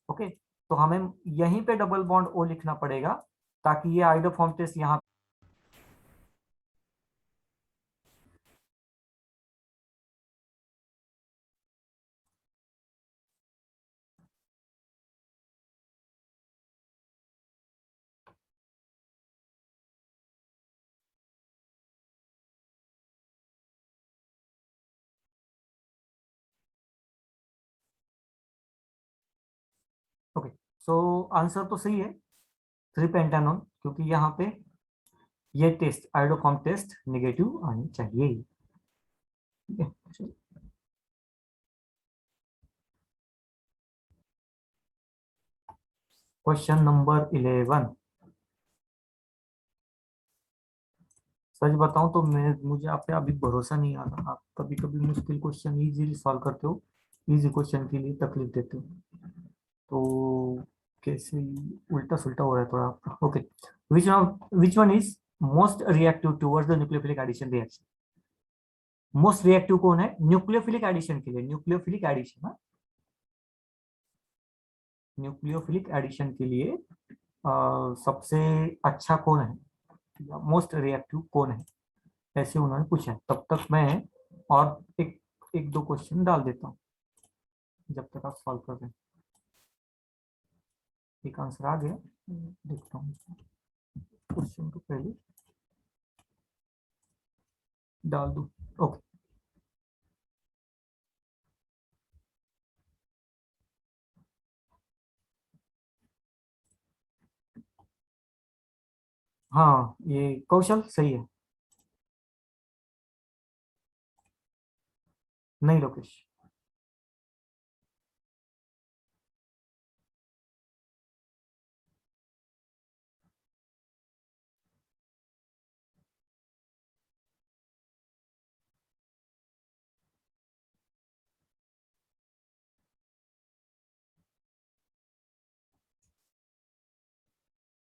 ओके, तो हमें यहीं पे डबल बॉन्ड O लिखना पड़ेगा ताकि ये आइडोफॉर्म टेस्ट यहाँ। ओके, सो आंसर तो सही है, 3 पेंटानॉन, क्योंकि यहाँ पे ये टेस्ट आइडोफॉर्म टेस्ट नेगेटिव आनी चाहिए। Question number 11। सच बताऊं तो मुझे आप पे अभी भरोसा नहीं आ रहा, आप कभी कभी मुश्किल क्वेश्चन इजीली सॉल्व करते हो, इजी क्वेश्चन के लिए तकलीफ देते हो, तो कैसे उल्टा सुल्टा हो रहा है थोड़ा आपका। Okay, which one is most reactive towards the nucleophilic addition reaction. Most reactive कौन है न्यूक्लियोफिलिक एडिशन के लिए, न्यूक्लियोफिलिक एडिशन, न्यूक्लियोफिलिक एडिशन के लिए सबसे अच्छा कौन है, मोस्ट रिएक्टिव कौन है, ऐसे उन्होंने पूछा है। तब तक मैं और एक एक दो क्वेश्चन डाल देता हूँ जब तक आप सॉल्व कर रहे हैं। एक आंसर आ गया, देखता हूँ क्वेश्चन को पहले डाल दूं। ओके, हाँ ये कौशल सही है, नहीं लोकेश।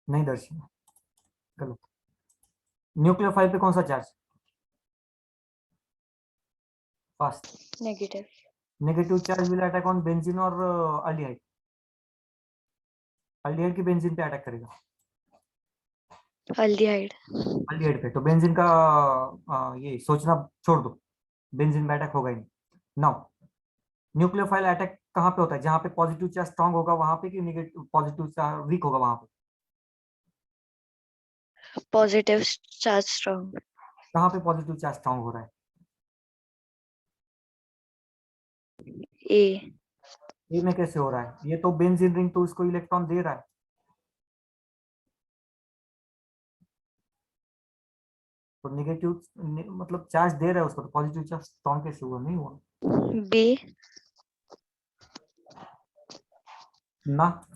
नहीं दर्शन, गलत। न्यूक्लियोफाइल पे कौन सा charge, fast. Negative. Negative charge will attack on benzene और अल्डिहाइड, अल्डिहाइड की बेंजीन पे अटैक करेगा, अल्डिहाइड। अल्डिहाइड पे, तो बेंजीन का ये सोचना छोड़ दो, बेंजीन पे अटैक होगा ही नहीं। नाउ न्यूक्लियोफाइल अटैक कहाँ पे होता है, जहां पे पॉजिटिव चार्ज स्ट्रांग होगा वहां पे, कि नेगेटिव पॉजिटिव चार्ज वीक होगा वहां पे, पॉजिटिव चार्ज स्ट्रॉन्ग। कहाँ पे पॉजिटिव चार्ज स्ट्रांग हो रहा है, ए। ए में कैसे हो रहा है, ये तो बेंजीन रिंग तो उसको इलेक्ट्रॉन दे रहा है, तो नेगेटिव मतलब चार्ज दे रहा है उसको, तो पॉजिटिव चार्ज स्ट्रांग कैसे हुआ, नहीं हुआ बी। ना।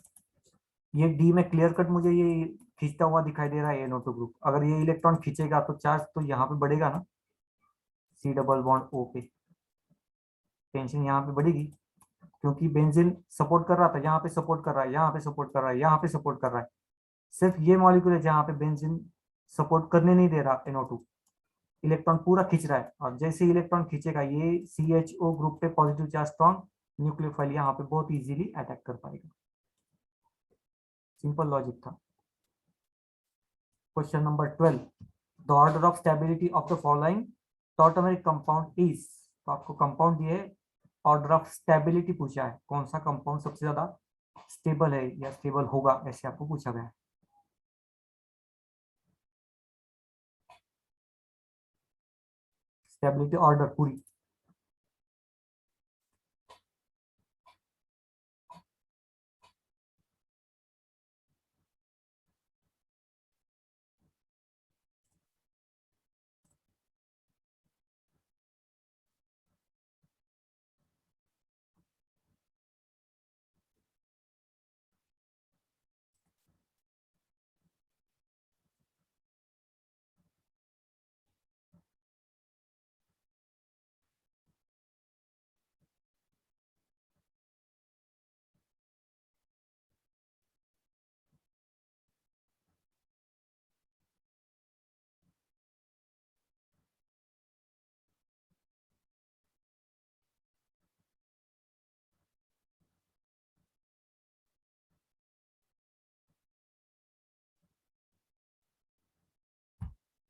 ये डी में क्लियर कट मुझे ये खींचता हुआ दिखाई दे रहा है NO2 ग्रुप, अगर ये इलेक्ट्रॉन खींचेगा तो चार्ज तो यहाँ पे बढ़ेगा ना, C डबल बॉन्ड O पे, टेंशन यहाँ पे बढ़ेगी, क्योंकि बेंजीन सपोर्ट कर रहा था, यहाँ पे सपोर्ट कर रहा है, यहाँ पे सपोर्ट कर रहा है, यहाँ पे सपोर्ट कर रहा है, सिर्फ ये मॉलिक्यूल है जहाँ पे बेंजीन सपोर्ट करने नहीं दे रहा NO2, इलेक्ट्रॉन पूरा खींच रहा है, और जैसे इलेक्ट्रॉन खींचेगा ये CHO ग्रुप पे पॉजिटिव चार्ज स्ट्रॉन्ग, न्यूक्लियोफाइल यहाँ पे बहुत इजीली अटैक कर पाएगा। सिंपल लॉजिक था। Question number 12, the order of stability of the following tautomeric compound is, तो आपको कंपाउंड दिए, ऑर्डर ऑफ स्टेबिलिटी पूछा है, कौन सा कंपाउंड सबसे ज्यादा स्टेबल है या स्टेबल होगा, ऐसे आपको पूछा गया है। स्टेबिलिटी ऑर्डर पूरी,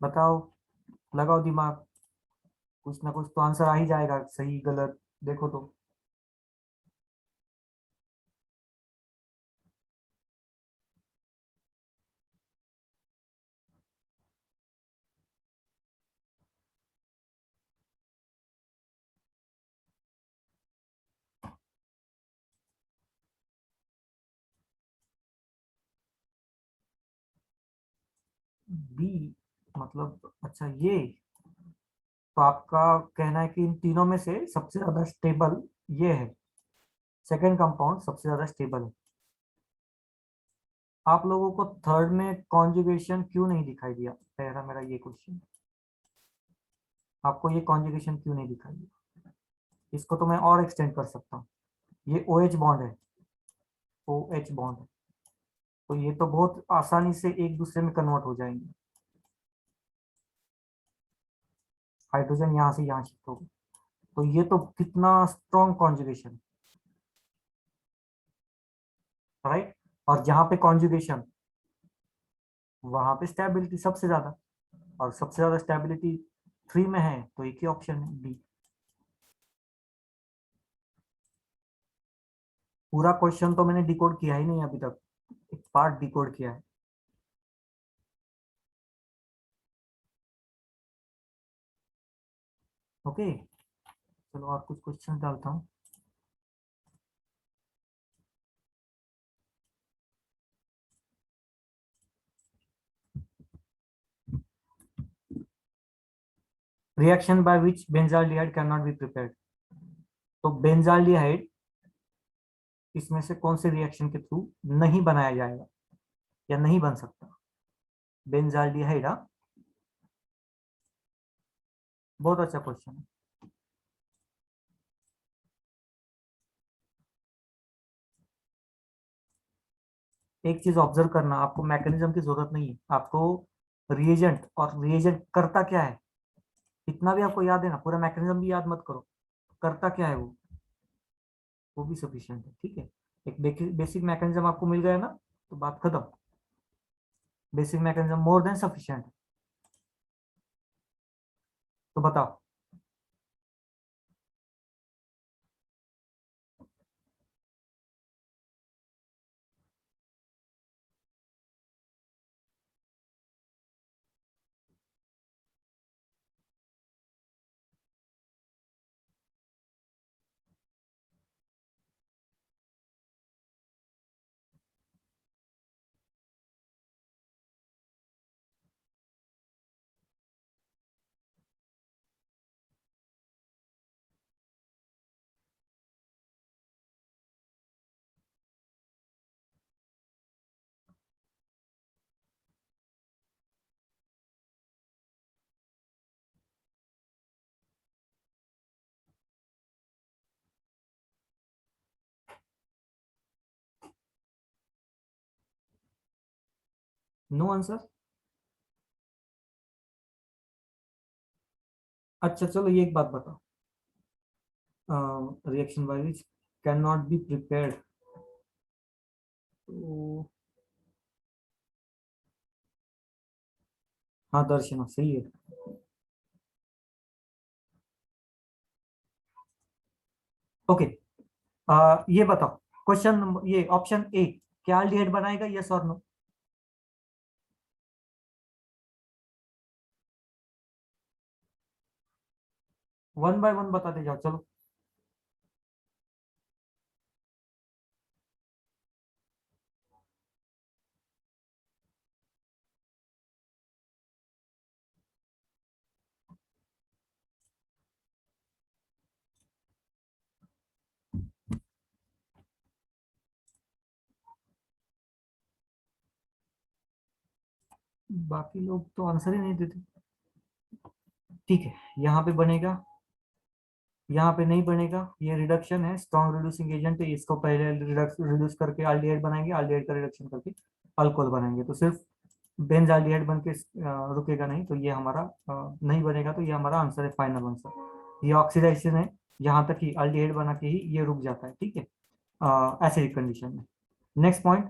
बताओ, लगाओ दिमाग, कुछ ना कुछ तो आंसर आ ही जाएगा, सही गलत देखो तो। बी, मतलब अच्छा ये, तो आपका कहना है कि इन तीनों में से सबसे ज्यादा स्टेबल ये है, सेकेंड कंपाउंड सबसे ज्यादा स्टेबल है। आप लोगों को थर्ड में कॉन्जुगेशन क्यों नहीं दिखाई दिया, पहला मेरा ये क्वेश्चन, आपको ये कॉन्जुगेशन क्यों नहीं दिखाई दिया? इसको तो मैं और एक्सटेंड कर सकता हूँ, ये ओ एच बॉन्ड है, ओ एच बॉन्ड है, तो ये तो बहुत आसानी से एक दूसरे में कन्वर्ट हो जाएंगे, हाइड्रोजन यहाँ से यहाँ शिफ्ट होगा, तो ये तो कितना स्ट्रॉन्ग कॉन्जुगेशन, राइट। और जहां पे कॉन्जुगेशन, वहां पे स्टेबिलिटी सबसे ज्यादा, और सबसे ज्यादा स्टेबिलिटी 3 में है, तो एक ही ऑप्शन है बी। पूरा क्वेश्चन तो मैंने डिकोड किया ही नहीं अभी तक, एक पार्ट डिकोड किया है। ओके, चलो और कुछ क्वेश्चन डालता हूँ। Reaction by which benzaldehyde can not be prepared, तो बेंजाल्डिहाइड इसमें से कौन से रिएक्शन के थ्रू नहीं बनाया जाएगा या नहीं बन सकता? बेंजाल्डिहाइड, हाँ, बहुत अच्छा क्वेश्चन है। एक चीज ऑब्जर्व करना, आपको मैकेनिज्म की जरूरत नहीं है, आपको रिएजेंट, और रिएजेंट करता क्या है इतना भी आपको याद है ना, पूरा मैकेनिज्म भी याद मत करो, करता क्या है वो भी सफिशिएंट है, ठीक है। एक बेसिक मैकेनिज्म आपको मिल गया ना, तो बात खत्म, basic mechanism more than sufficient. तो बताओ। No answer? अच्छा चलो ये एक बात बताओ, reaction by which can not be prepared, तो हाँ दर्शना सही है। ओके, ये बताओ, क्वेश्चन नंबर, ये ऑप्शन ए, क्या एल्डिहाइड बनाएगा, यस और नो? वन बाय वन बताते जाओ, चलो। बाकी लोग तो आंसर ही नहीं देते। ठीक है, यहाँ पे बनेगा, यहाँ पे नहीं बनेगा, ये रिडक्शन है, स्ट्रॉन्ग रिड्यूसिंग एजेंट है, इसको पहले रिड्यूस करके एल्डिहाइड बनाएंगे, एल्डिहाइड का रिडक्शन करके अल्कोहल बनाएंगे, तो सिर्फ बेंज एल्डिहाइड बन के रुकेगा नहीं, तो ये हमारा नहीं बनेगा, तो ये हमारा आंसर है, फाइनल आंसर। ये ऑक्सीडाइजेशन है, यहाँ तक ही एल्डिहाइड बना के ही ये रुक जाता है, ठीक है, ऐसे ही कंडीशन में। नेक्स्ट पॉइंट,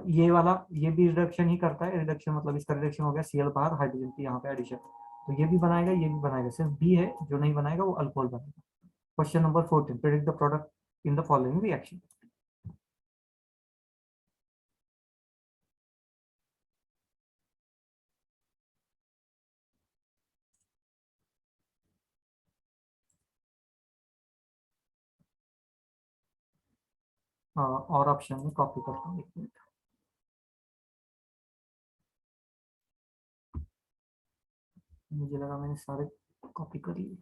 ये वाला ये भी रिडक्शन ही करता है, रिडक्शन मतलब इसका रिडक्शन हो गया Cl बाहर, हाइड्रोजन की यहाँ पे एडिशन, तो ये भी बनाएगा ये भी बनाएगा, सिर्फ बी है जो नहीं बनाएगा वो अल्कोहल बनाएगा। Question number 14, predict the product in the following reaction. और ऑप्शन में कॉपी करता हूँ, एक मिनट। मुझे लगा मैंने सारे कॉपी कर लिए।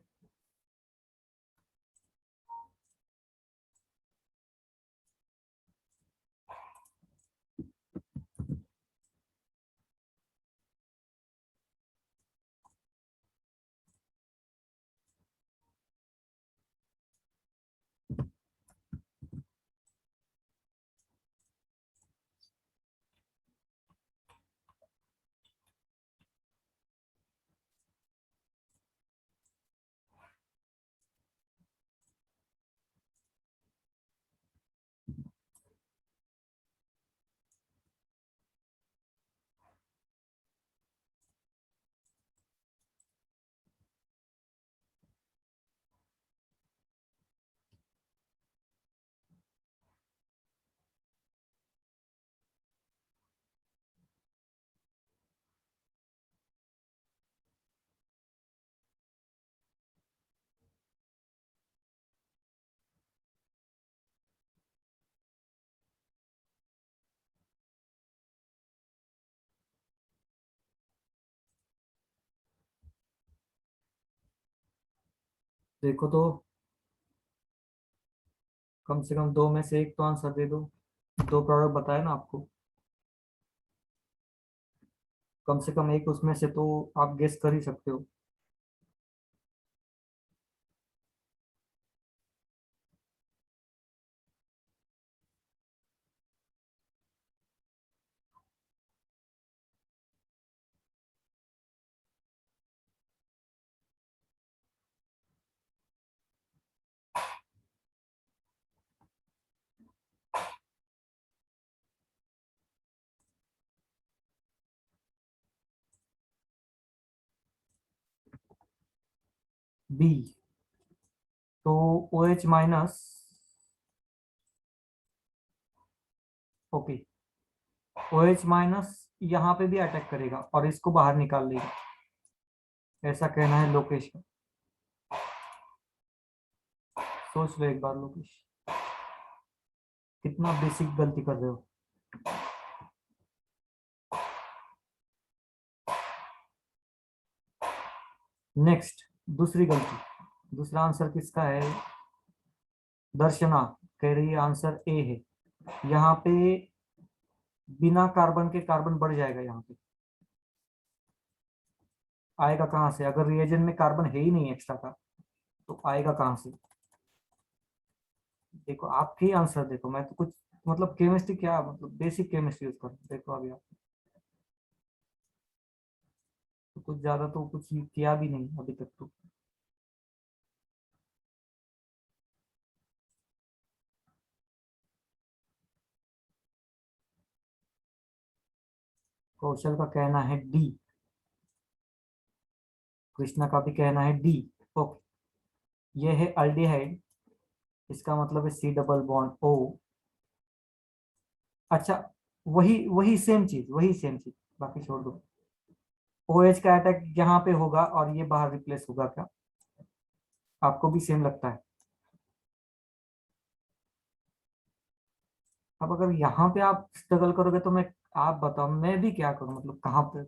देखो तो कम से कम दो में से एक तो आंसर दे दो, दो प्रोडक्ट बताए ना आपको, कम से कम एक उसमें से तो आप गेस कर ही सकते हो। बी, तो O H minus, okay, O H minus यहाँ पे भी अटैक करेगा और इसको बाहर निकाल लेगा, ऐसा कहना है लोकेश का। सोच लो एक बार लोकेश, कितना बेसिक गलती कर रहे हो। नेक्स्ट, दूसरी गलती, दूसरा आंसर किसका है? दर्शना कह रही है आंसर ए है। यहाँ पे बिना कार्बन के कार्बन बढ़ जाएगा, यहाँ पे आएगा कहाँ से? अगर रिएजेंट में कार्बन है ही नहीं एक्स्ट्रा का तो आएगा कहाँ से? देखो आपके आंसर देखो, मैं तो कुछ मतलब केमिस्ट्री क्या मतलब बेसिक केमिस्ट्री यूज कर रहा हूं। देखो अभी आप तो कुछ ज्यादा तो कुछ किया भी नहीं अभी तक तो। कौशल का कहना है डी, कृष्णा का भी कहना है डी। ओके, ये है अल्डिहाइड, इसका मतलब है सी डबल बॉन्ड ओ। अच्छा, वही वही सेम चीज, वही सेम चीज, बाकी छोड़ दो। ओ एच का अटैक यहाँ पे होगा और ये बाहर रिप्लेस होगा क्या? आपको भी सेम लगता है? अब अगर यहाँ पे आप स्ट्रगल करोगे तो मैं, आप बताओ मैं भी क्या करूं, मतलब कहाँ पे?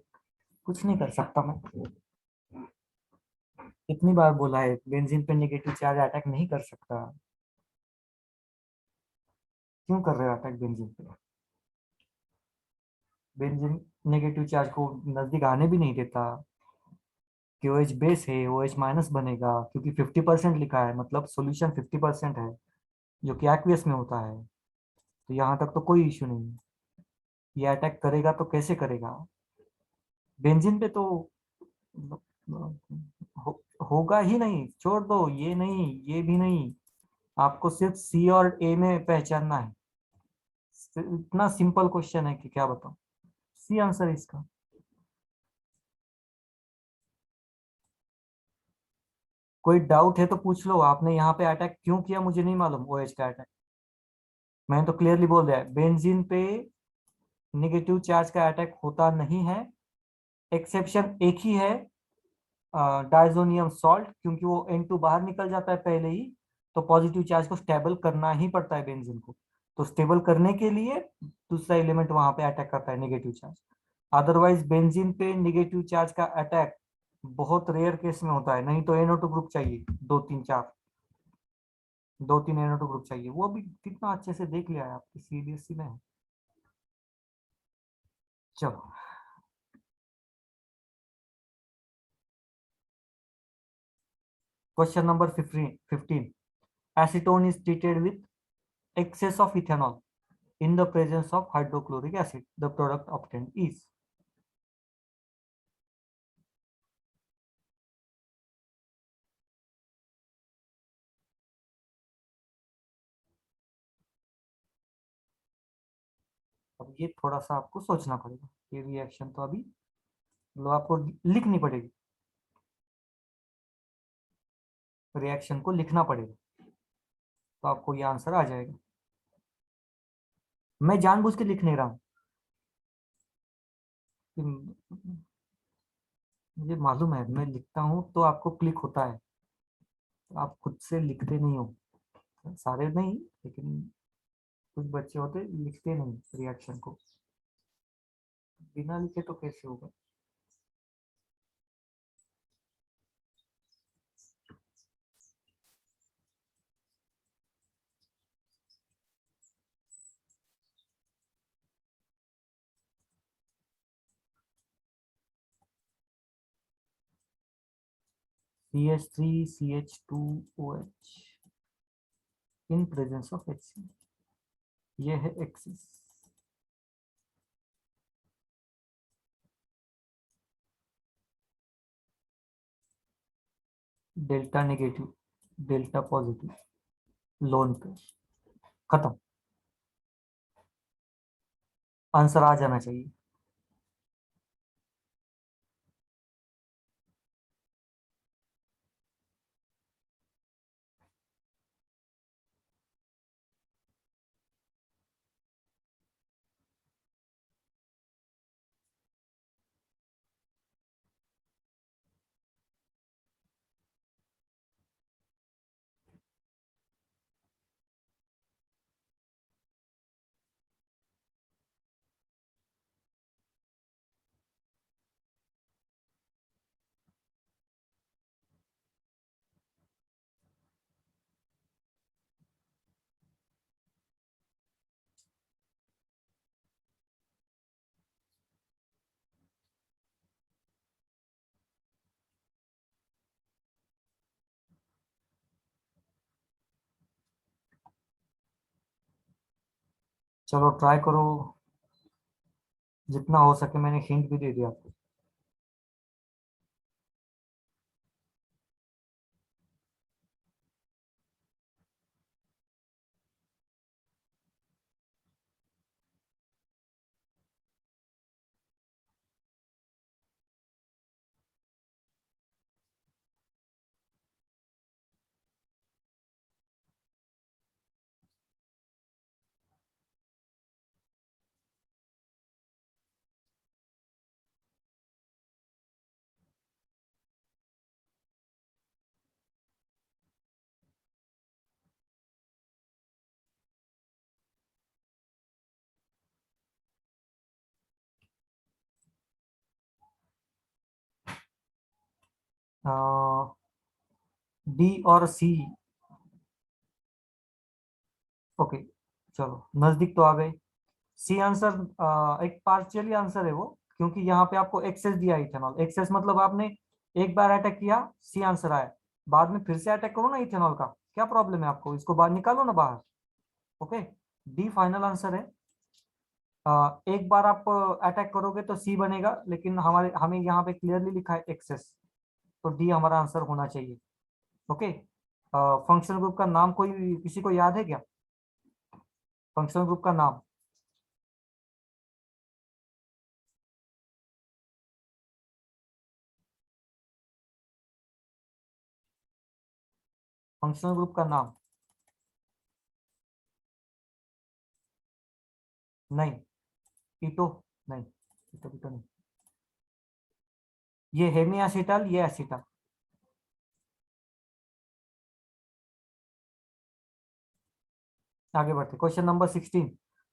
कुछ नहीं कर सकता मैं। कितनी बार बोला है बेंजीन पे नेगेटिव चार्ज अटैक नहीं कर सकता। क्यों कर रहे हो अटैक बेंजीन पे? बेंजीन नेगेटिव चार्ज को नजदीक आने भी नहीं देता। कि OH बेस है, OH माइनस बनेगा क्योंकि 50% लिखा है, मतलब सॉल्यूशन 50% है जो कि एक्वियस में होता है। तो यहाँ तक तो कोई इश्यू नहीं है। ये अटैक करेगा तो कैसे करेगा? बेंजीन पे तो होगा ही नहीं, छोड़ दो, ये नहीं ये भी नहीं। आपको सिर्फ सी और ए में पहचानना है। इतना सिंपल क्वेश्चन है कि क्या बताऊं। सी आंसर है इसका। कोई डाउट है तो पूछ लो। आपने यहाँ पे अटैक क्यों किया मुझे नहीं मालूम, ओएच का अटैक। मैंने तो क्लियरली बोल दिया है, बेंजीन पे नेगेटिव चार्ज का अटैक होता नहीं है। एक्सेप्शन एक ही है, डाइजोनियम सॉल्ट, क्योंकि वो N2 बाहर निकल जाता है पहले ही, तो पॉजिटिव चार्ज को स्टेबल करना ही पड़ता है बेंजीन को। तो स्टेबल करने के लिए दूसरा एलिमेंट वहां पे अटैक करता है, नेगेटिव चार्ज। अदरवाइज बेंजीन पे नेगेटिव चार्ज का अटैक बहुत रेयर केस में होता है। नहीं तो NO2 ग्रुप चाहिए, दो तीन चार, दो तीन NO2 ग्रुप चाहिए। वो भी कितना अच्छे से देख लिया है आपकी सीबीएसई में। चलो, question number 15। Acetone is treated with excess of ethanol in the presence of hydrochloric acid. The product obtained is। अब ये थोड़ा सा आपको सोचना पड़ेगा। ये रिएक्शन तो अभी मतलब आपको लिखनी पड़ेगी, रिएक्शन को लिखना पड़ेगा, तो आपको ये आंसर आ जाएगा। मैं जानबूझ के लिख नहीं रहा हूँ, मुझे मालूम है मैं लिखता हूँ तो आपको क्लिक होता है, तो आप खुद से लिखते नहीं हो। सारे नहीं, लेकिन कुछ बच्चे होते लिखते नहीं रिएक्शन को। बिना लिखे तो कैसे होगा। CH3CH2OH in presence of HCl, ये है axis. Delta negative, delta positive, loan पे, खत्म। आंसर आ जाना चाहिए। चलो ट्राई करो, जितना हो सके। मैंने हिंट भी दे दिया आपको। डी और सी। ओके, चलो नजदीक तो आ गए। सी आंसर एक पार्शियली आंसर है वो, क्योंकि यहाँ पे आपको एक्सेस दिया इथेनॉल। एक्सेस मतलब आपने एक बार अटैक किया, सी आंसर आया। बाद में फिर से अटैक करो ना इथेनॉल का, क्या प्रॉब्लम है आपको, इसको बाहर निकालो ना बाहर। ओके, डी फाइनल आंसर है। एक बार आप अटैक करोगे तो सी बनेगा, लेकिन हमें यहाँ पे क्लियरली लिखा है एक्सेस, तो डी हमारा आंसर होना चाहिए। ओके, फंक्शनल ग्रुप का नाम कोई किसी को याद है क्या? फंक्शनल ग्रुप का नाम फंक्शनल ग्रुप का नाम? नहीं। कीटो? नहीं, कीटो कीटो नहीं। ये हेमी एसिटल, ये एसिटल। आगे बढ़ते, क्वेश्चन नंबर 16।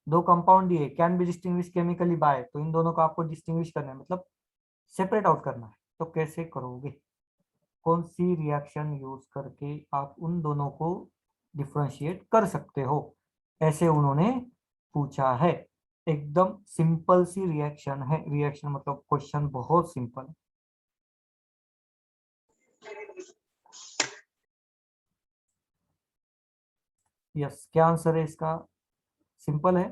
दो कंपाउंड दिए, can be distinguish chemically by, तो इन दोनों को आपको डिस्टिंग्विश करना है, मतलब सेपरेट आउट करना है। तो कैसे करोगे? कौन सी रिएक्शन यूज करके आप उन दोनों को डिफरेंशिएट कर सकते हो, ऐसे उन्होंने पूछा है। एकदम सिंपल सी रिएक्शन है, रिएक्शन मतलब क्वेश्चन बहुत सिंपल है। यस, क्या आंसर है इसका? सिंपल है,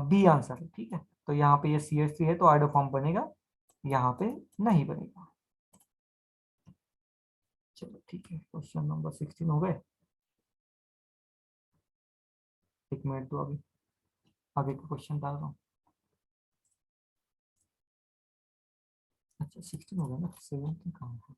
बी आंसर है। ठीक है, तो यहाँ पे ये CH3 है तो आइडो फॉर्म बनेगा, यहाँ पे नहीं बनेगा। चलो ठीक है, क्वेश्चन नंबर 16 हो गए। एक मिनट दो, अभी आगे का क्वेश्चन डाल रहा हूँ। अच्छा 16 हो गया ना, 17 कहाँ है?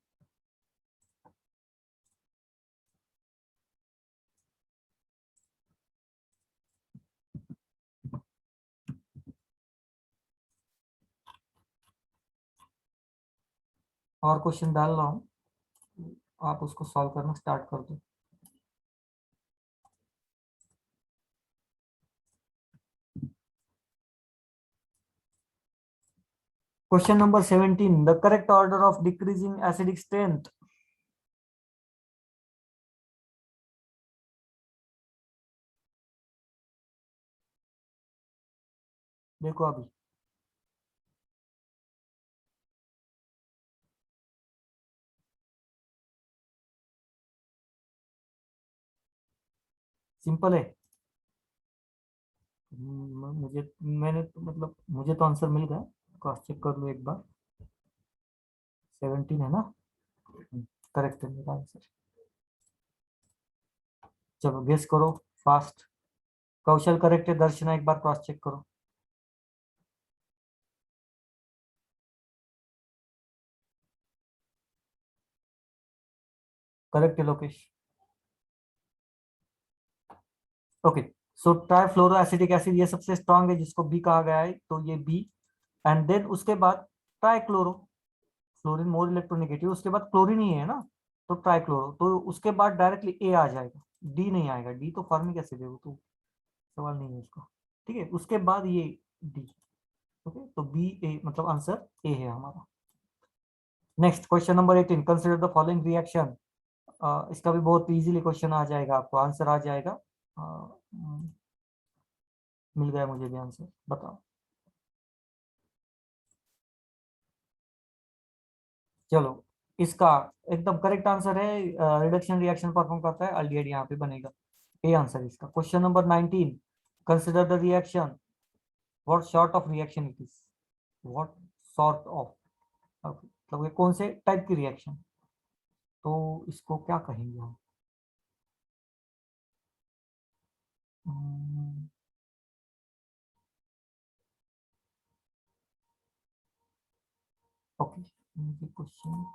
और क्वेश्चन डाल रहा हूँ, आप उसको सॉल्व करना स्टार्ट कर दो। Question number 17, the correct order of decreasing acidic strength. देखो अभी, सिंपल है। मुझे मैंने तो मतलब मुझे तो आंसर मिल गया, क्रॉस चेक कर लो एक बार। 17 है ना? करेक्ट है मेरा आंसर। चलो गेस करो फास्ट। कौशल करेक्ट है, दर्शना एक बार क्रॉस चेक करो। करेक्ट है लोकेश। ओके, सो ट्राइफ्लोरोएसिटिक एसिड ये सबसे स्ट्रांग है, जिसको बी कहा गया है, तो ये बी। एंड देन उसके बाद ट्राइक्लोरो, फ्लोरीन मोर इलेक्ट्रोनेगेटिव, उसके बाद क्लोरीन ही है ना, तो ट्राइक्लोरो, तो उसके बाद डायरेक्टली ए आ जाएगा, डी नहीं आएगा। डी तो फॉर्मिक एसिड है, वो तो सवाल नहीं है उसका। ठीक है, उसके बाद ये डी। ओके, तो बी ए मतलब आंसर ए है हमारा। Next question number 18, consider the following reaction. इसका भी बहुत इजीली क्वेश्चन आ जाएगा, आपको आंसर आ जाएगा। मिल गया मुझे भी आंसर, बताओ। चलो, इसका एकदम करेक्ट आंसर है, रिडक्शन रिएक्शन परफॉर्म करता है, अल्डिहाइड यहाँ पे बनेगा। ए आंसर इसका। Question number 19, consider the reaction, what sort of reaction it is. What sort of, मतलब ये कौन से टाइप की रिएक्शन, तो इसको क्या कहेंगे हम? ओके, क्वेश्चन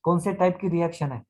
कौन से टाइप की रिएक्शन है?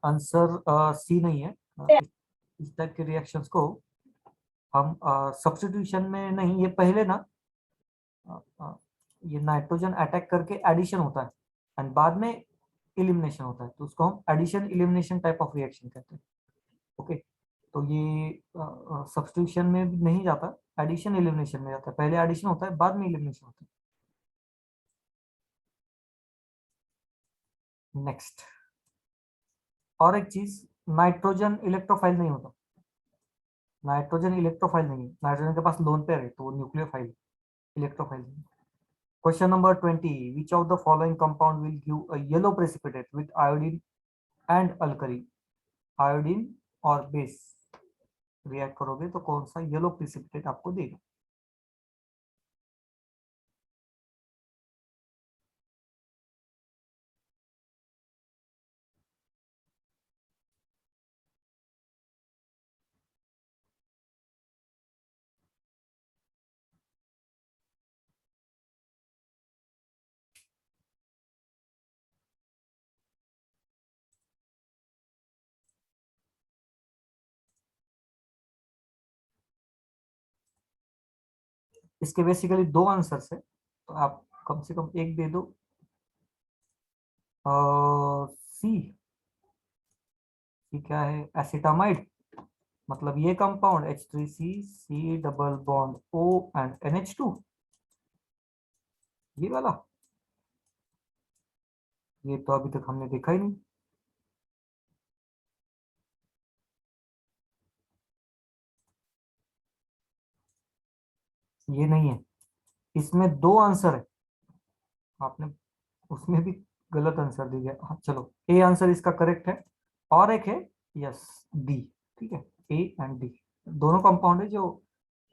आंसर सी नहीं है। इस टाइप के रिएक्शंस को हम सब्स्टिट्यूशन में नहीं, ये पहले ना ये नाइट्रोजन अटैक करके एडिशन होता है एंड बाद में इलिमिनेशन होता है, तो उसको हम addition elimination type of reaction कहते हैं। ओके, तो ये सब्स्टिट्यूशन में भी नहीं जाता, एडिशन इलिमिनेशन में जाता है। पहले एडिशन होता है, बाद में इलिमिनेशन होता है। नेक्स्ट, और एक चीज, नाइट्रोजन इलेक्ट्रोफाइल नहीं होता। नाइट्रोजन इलेक्ट्रोफाइल नहीं है, नाइट्रोजन के पास लोन पेयर है तो वो न्यूक्लियोफाइल, इलेक्ट्रोफाइल नहीं। Question number 20, which of the following compound will give a yellow precipitate with iodine and alkali? Iodine और बेस रिएक्ट करोगे तो कौन सा येलो प्रिसिपिटेट आपको देगा? इसके बेसिकली दो आंसर्स है, तो आप कम से कम एक दे दो। सी, सी क्या है? एसिटामाइड, मतलब ये compound H3C C double bond O and NH2, ये वाला। ये तो अभी तक हमने देखा ही नहीं। ये नहीं है, इसमें दो आंसर है, आपने उसमें भी गलत आंसर दिया। हाँ चलो, ए आंसर इसका करेक्ट है, और एक है यस डी। ठीक है, ए एंड डी दोनों कंपाउंड है जो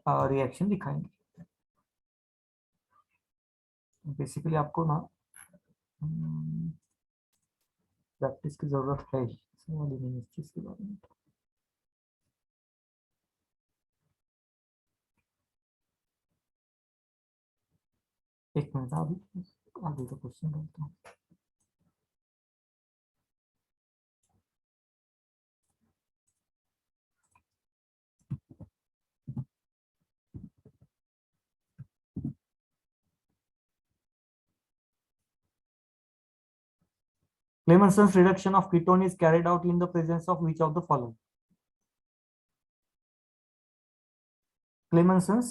रिएक्शन दिखाएंगे। बेसिकली आपको ना प्रैक्टिस की जरूरत है ही, समझ नहीं इस चीज के बारे में। एक मिनट, अभी आगे का क्वेश्चन करता हूँ। Clemenson's reduction of ketone is carried out in the presence of which of the following? Clemenson's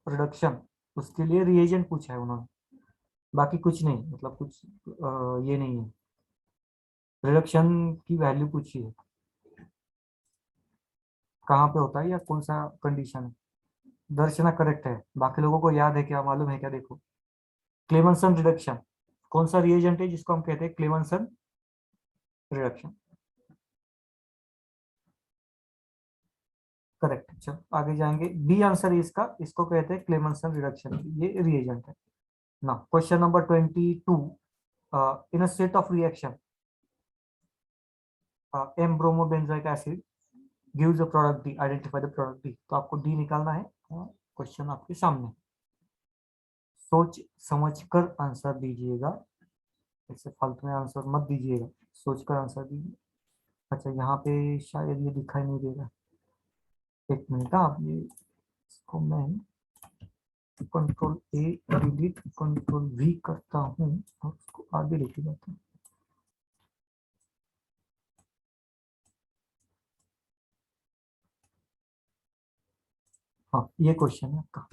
reduction, उसके लिए रिएजेंट पूछा है उन्होंने, बाकी कुछ नहीं, मतलब कुछ ये नहीं है, रिडक्शन की वैल्यू पूछी है, कहाँ पे होता है या कौन सा कंडीशन है। दर्शना करेक्ट है, बाकी लोगों को याद है क्या, मालूम है क्या? देखो, क्लेमेंसन रिडक्शन, कौन सा रिएजेंट है जिसको हम कहते हैं क्लेमेंसन रिडक्शन? करेक्ट। चलो आगे जाएंगे, बी आंसर है इसका, इसको कहते हैं क्लेमेंसन रिडक्शन, ये रिएजेंट है ना। Question number 22, in a state of reaction M bromobenzoic acid gives a product D, identify the product D. तो आपको डी निकालना है, क्वेश्चन आपके सामने, सोच समझ कर आंसर दीजिएगा, ऐसे फालतू में आंसर मत दीजिएगा, सोच कर आंसर दीजिए। अच्छा, यहाँ पे शायद ये दिखाई नहीं दे रहा, एक मिनट, आप ये इसको मैं control A delete control we करता हूँ और उसको आगे लेके जाता हूँ। हाँ, ये क्वेश्चन है आपका,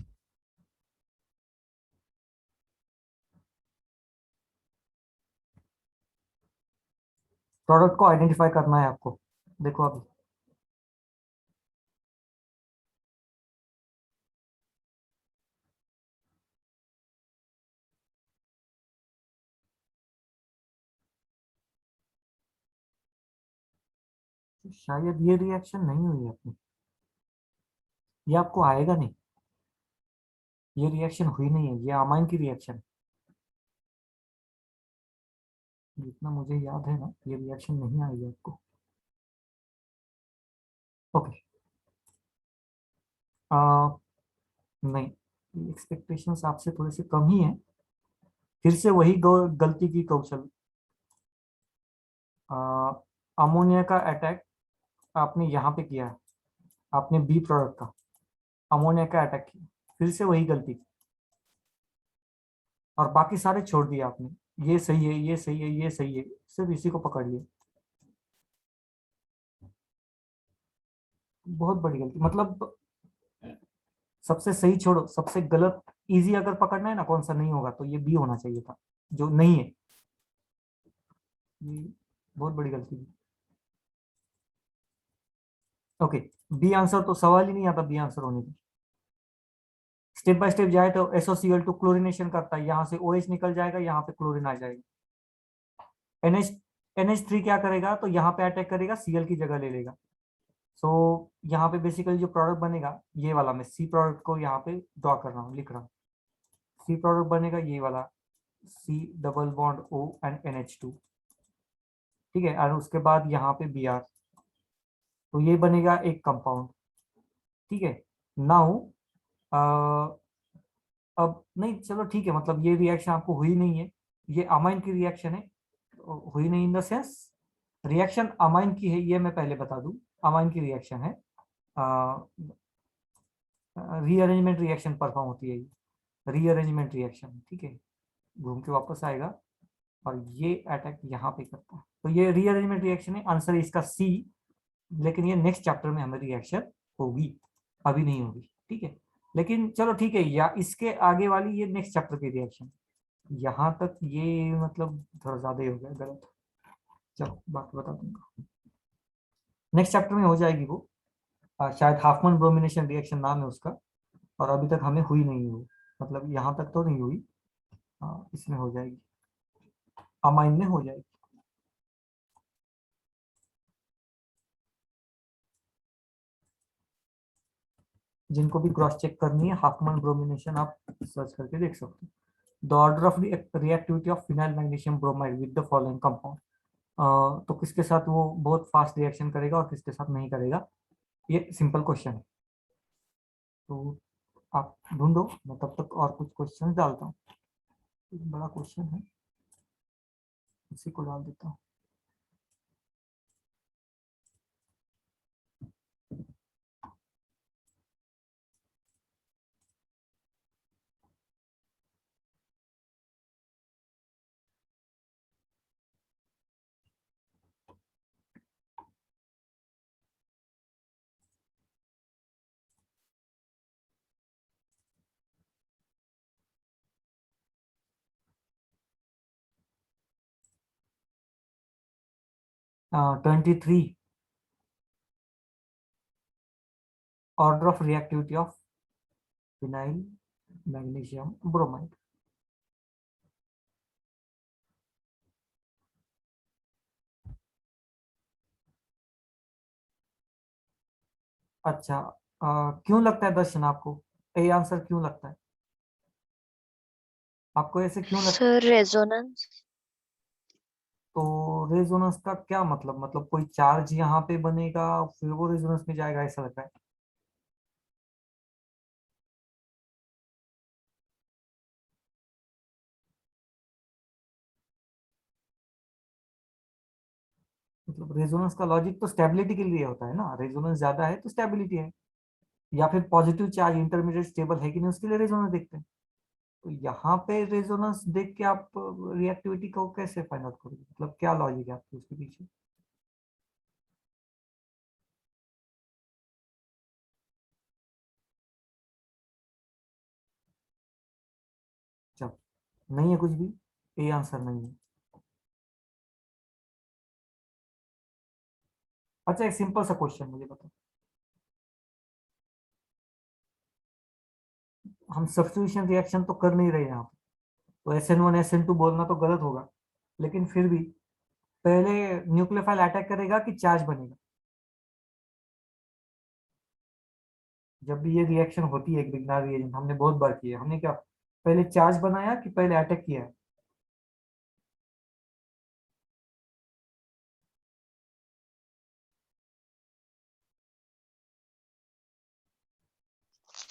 प्रोडक्ट को आइडेंटिफाई करना है आपको। देखो अभी, तो शायद ये रिएक्शन नहीं हुई है अपनी, ये आपको आएगा नहीं, ये रिएक्शन हुई नहीं है, ये अमाइन की रिएक्शन, जितना मुझे याद है ना, ये रिएक्शन नहीं आएगी आपको। ओके, नहीं, एक्सपेक्टेशंस आपसे थोड़े से कम ही है। फिर से वही गलती की कौशल, अमोनिया का अटैक आपने यहाँ पे किया है, आपने बी प्रोडक्ट का अमोनिया का अटैक किया, फिर से वही गलती की। और बाकी सारे छोड़ दिए आपने, ये सही है, ये सही है, ये सही है, सिर्फ इसी को पकड़िए। बहुत बड़ी गलती, मतलब सबसे सही छोड़ो, सबसे गलत इजी अगर पकड़ना है ना कौन सा नहीं होगा, तो ये बी होना चाहिए था, जो नहीं है। ये बहुत बड़ी गलती थी। ओके, बी आंसर तो सवाल ही नहीं आता बी आंसर होने की। स्टेप बाय स्टेप जाए तो SOCl2 क्लोरीनेशन करता है, यहाँ से OH निकल जाएगा, यहाँ पे क्लोरीन आ जाएगा। NH3 क्या करेगा, तो यहाँ पे अटैक करेगा, Cl की जगह ले लेगा। सो यहाँ पे बेसिकली जो प्रोडक्ट बनेगा ये वाला, मैं सी प्रोडक्ट को यहाँ पे ड्रॉ कर रहा हूँ, लिख रहा हूँ। सी प्रोडक्ट बनेगा ये वाला, C double bond O and NH2, ठीक है। और उसके बाद यहाँ पे Br, तो ये बनेगा एक कंपाउंड, ठीक है। नाउ अब नहीं, चलो ठीक है, मतलब ये रिएक्शन आपको हुई नहीं है, ये अमाइन की रिएक्शन है। हुई नहीं in the sense, reaction amine की है, ये मैं पहले बता दूं, अमाइन की रिएक्शन है, रीअरेंजमेंट रिएक्शन परफॉर्म होती है, रीअरेंजमेंट रिएक्शन, ठीक है। घूम के वापस आएगा और ये अटैक यहाँ पे करता है, तो ये रीअरेंजमेंट रिएक्शन है, आंसर है इसका सी। लेकिन ये नेक्स्ट चैप्टर में हमें रिएक्शन होगी, अभी नहीं होगी, ठीक है। लेकिन चलो ठीक है, या इसके आगे वाली ये नेक्स्ट चैप्टर की रिएक्शन, यहाँ तक ये मतलब थोड़ा ज्यादा ही हो गया गलत। चलो बाकी बता दूंगा, नेक्स्ट चैप्टर में हो जाएगी वो। शायद हाफमैन ब्रोमिनेशन रिएक्शन नाम है उसका, और अभी तक हमें हुई नहीं हुई, मतलब यहाँ तक तो नहीं हुई। इसमें हो जाएगी, अमाइन में हो जाएगी। जिनको भी क्रॉस चेक करनी है, हाफमैन ब्रोमिनेशन आप सर्च करके देख सकते हो। The order of reactivity of phenyl magnesium bromide with the following compound, तो किसके साथ वो बहुत फास्ट रिएक्शन करेगा और किसके साथ नहीं करेगा, ये सिंपल क्वेश्चन है। तो आप ढूंढो, मैं तब तक और कुछ क्वेश्चन डालता हूँ। एक बड़ा क्वेश्चन है, इसी को डाल देता हूँ। Twenty three, order of reactivity of phenyl magnesium bromide. अच्छा, क्यों लगता है दर्शन आपको ए आंसर क्यों लगता है, आपको ऐसे क्यों लगता है? Sir resonance. तो रेजोनेंस का क्या मतलब कोई चार्ज यहाँ पे बनेगा फिर वो रेजोनेंस में जाएगा, ऐसा लगता है? मतलब रेजोनेंस का लॉजिक तो स्टेबिलिटी के लिए होता है ना, रेजोनेंस ज्यादा है तो स्टेबिलिटी है, या फिर पॉजिटिव चार्ज इंटरमीडिएट स्टेबल है कि नहीं उसके लिए रेजोनेंस देखते हैं। तो यहाँ पे रेजोनेंस देख के आप रिएक्टिविटी को कैसे फाइंड आउट करोगे, मतलब क्या लॉजिक है आपके उसके पीछे? चलो, नहीं है कुछ भी, ए आंसर नहीं है। अच्छा, एक सिंपल सा क्वेश्चन मुझे बताओ, हम सब्स्टिट्यूशन रिएक्शन तो कर नहीं रहे यहाँ पे, तो SN1 SN2 बोलना तो गलत होगा, लेकिन फिर भी पहले न्यूक्लियोफाइल अटैक करेगा कि चार्ज बनेगा? जब भी ये रिएक्शन होती है एक बिगनर रिएजेंट, हमने बहुत बार किया, हमने क्या पहले चार्ज बनाया कि पहले अटैक किया है?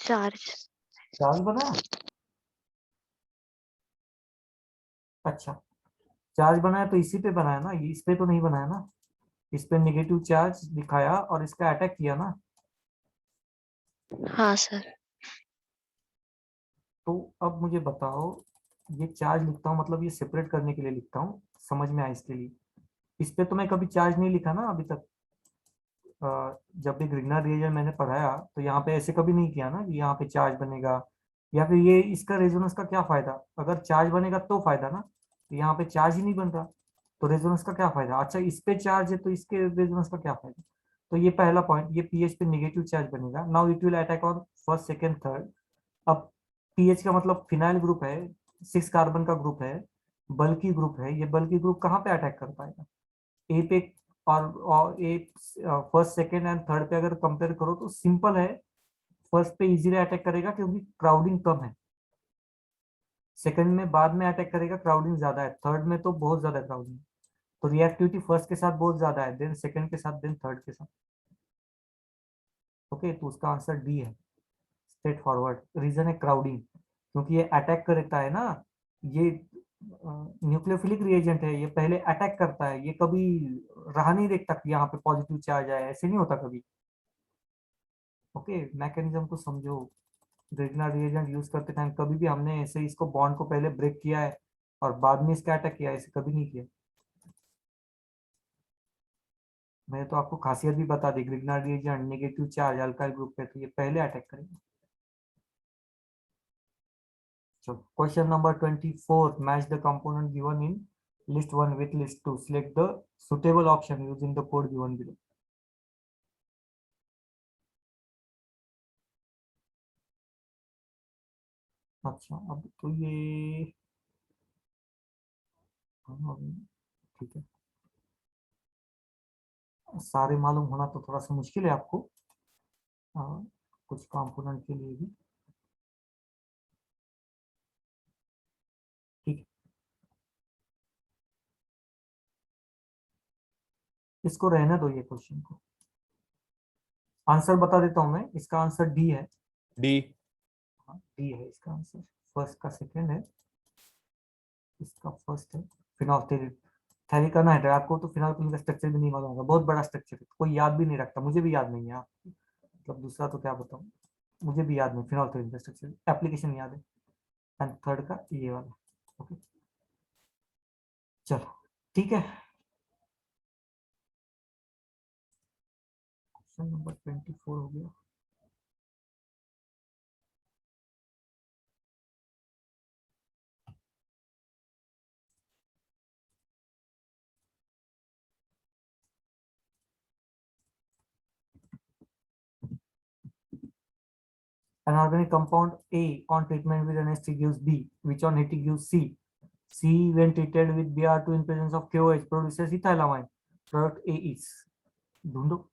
चार्ज। चार्ज बनाया, अच्छा। चार्ज बनाया तो इसी पे बनाया ना, ये इस पे तो नहीं बनाया ना, इस पे नेगेटिव चार्ज दिखाया और इसका अटैक किया ना। हाँ सर। तो अब मुझे बताओ, ये चार्ज लिखता हूँ, मतलब ये सेपरेट करने के लिए लिखता हूँ, समझ में आए इसके लिए। इस पे तो मैं कभी चार्ज नहीं लिखा ना अभी तक। जब भी ग्रिग्नार्ड रिएजेंट मैंने पढ़ाया तो यहाँ पे ऐसे कभी नहीं किया ना कि यहाँ पे चार्ज बनेगा, या फिर ये इसका रेजोनेंस का क्या फायदा, अगर चार्ज बनेगा तो फायदा ना, तो यहाँ पे चार्ज ही नहीं बन रहा तो रेजोनेंस का क्या फायदा। अच्छा इस पे चार्ज है तो इसके रेजोनेंस का क्या फायदा। तो ये पहला पॉइंट, ये पीएच पे नेगेटिव चार्ज बनेगा। Now it will attack on first second third. अब पीएच का मतलब फिनाइल ग्रुप है, 6 कार्बन का ग्रुप है, बल्कि ग्रुप है, ये बल्कि ग्रुप कहाँ पे अटैक कर पाएगा, ए पे। और ए फर्स्ट सेकेंड एंड थर्ड पे अगर कंपेयर करो तो सिंपल है, फर्स्ट पे इजीली अटैक करेगा क्योंकि क्राउडिंग कम है, सेकंड में बाद में अटैक करेगा क्राउडिंग ज्यादा है, थर्ड में तो बहुत ज्यादा क्राउडिंग। तो रिएक्टिविटी फर्स्ट के साथ बहुत ज्यादा है, देन सेकंड के साथ, देन थर्ड के साथ। ओके, तो उसका आंसर डी है, स्ट्रेट फॉरवर्ड। रीजन है क्राउडिंग, क्योंकि ये अटैक करता है ना, ये न्यूक्लियोफिलिक रिएजेंट है, ये पहले अटैक करता है, ये कभी रहा नहीं देखता कि यहाँ पे पॉजिटिव चार्ज आया, ऐसे नहीं होता कभी। ओके, मैकेनिज्म को समझो। ग्रिग्नार्ड रिएजेंट यूज करते टाइम कभी भी हमने ऐसे इसको बॉन्ड को पहले ब्रेक किया है और बाद में इसका अटैक किया है, ऐसे कभी नहीं किया। मैंने तो आपको खासियत भी बता दी, Grignard reagent negative charge alkyl group पे, तो ये पहले अटैक करेगा। So question number 24, match the component given in list 1 with list 2. Select the suitable option using the code given below. अच्छा, अब तो ये ठीक है, सारे मालूम होना तो थोड़ा सा मुश्किल है आपको, कुछ कंपोनेंट के लिए भी। ठीक है, इसको रहने दो ये क्वेश्चन को। आंसर बता देता हूं मैं, इसका आंसर डी है। डी। हाँ, डी है इसका आंसर। फर्स्ट का सेकंड है, इसका फर्स्ट है। फिनोल्फथालीन, थैलिक अनहाइड्राइड, आपको तो फिनोल्फथालीन का स्ट्रक्चर भी नहीं मालूम होगा, बहुत बड़ा स्ट्रक्चर है, कोई याद भी नहीं रखता, मुझे भी याद नहीं है। आप मतलब दूसरा तो क्या बताऊं, मुझे भी याद नहीं फिनोल्फथालीन का स्ट्रक्चर, एप्लीकेशन याद है। एंड थर्ड का ये वाला। ओके, चलो ठीक है। क्वेश्चन नंबर 24 हो गया। An organic compound A on treatment with NH3 gives B, which on heating gives C. C when treated with Br2 in presence of KOH produces ethylamine. Product A is, ढूंढो।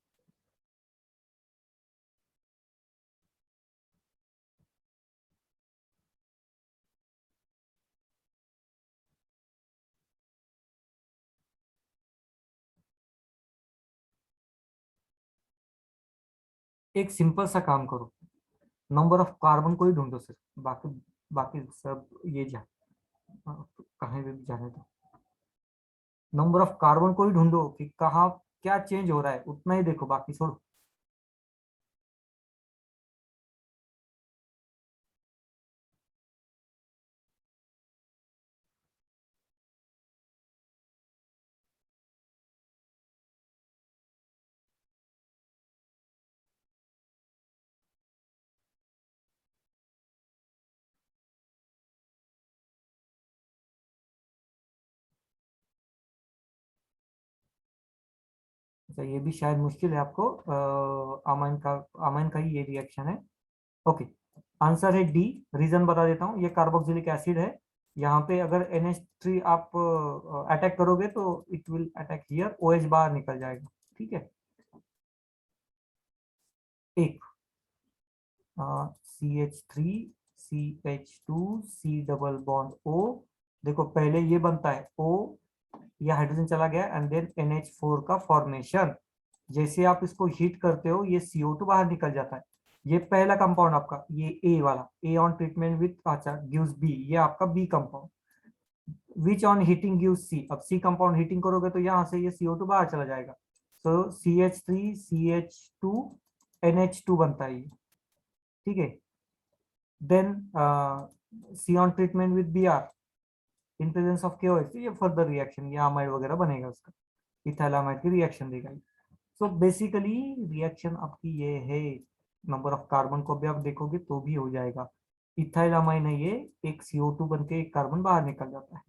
एक simple सा काम करो, number of carbon को ही ढूंढो सिर्फ, बाकी बाकी सब ये जा कहीं भी जाने दो। नंबर ऑफ कार्बन को ही ढूंढो कि कहाँ क्या चेंज हो रहा है, उतना ही देखो, बाकी छोड़ो। अच्छा, ये भी शायद मुश्किल है आपको, अमाइन का ही ये रिएक्शन है। ओके, आंसर है डी। रीजन बता देता हूँ, ये कार्बोक्सिलिक एसिड है, यहाँ पे अगर NH3 आप अटैक करोगे तो it will attack here, OH बाहर निकल जाएगा। ठीक है, एक CH3 CH2 C double bond O, देखो पहले ये बनता है O, ये हाइड्रोजन चला गया एंड देन NH4 का फॉर्मेशन। जैसे आप इसको हीट करते हो ये CO2 बाहर निकल जाता है। ये पहला कंपाउंड आपका, ये ए वाला, ए ऑन ट्रीटमेंट विथ अच्छा गिव्स बी, ये आपका B compound. Which on heating gives C, अब सी कंपाउंड हीटिंग करोगे तो यहाँ से ये CO2 बाहर चला जाएगा, सो CH3 CH2 NH2 बनता है ये। ठीक है, then C on treatment with Br, in presence of KOH ये फर्दर रिएक्शन, ये अमाइड वगैरह बनेगा उसका, इथाइलामाइड की रिएक्शन देगा। सो बेसिकली रिएक्शन आपकी ये है, नंबर ऑफ कार्बन को भी आप देखोगे तो भी हो जाएगा। इथाइलामाइन है ये, एक CO2 बन के एक कार्बन बाहर निकल जाता है।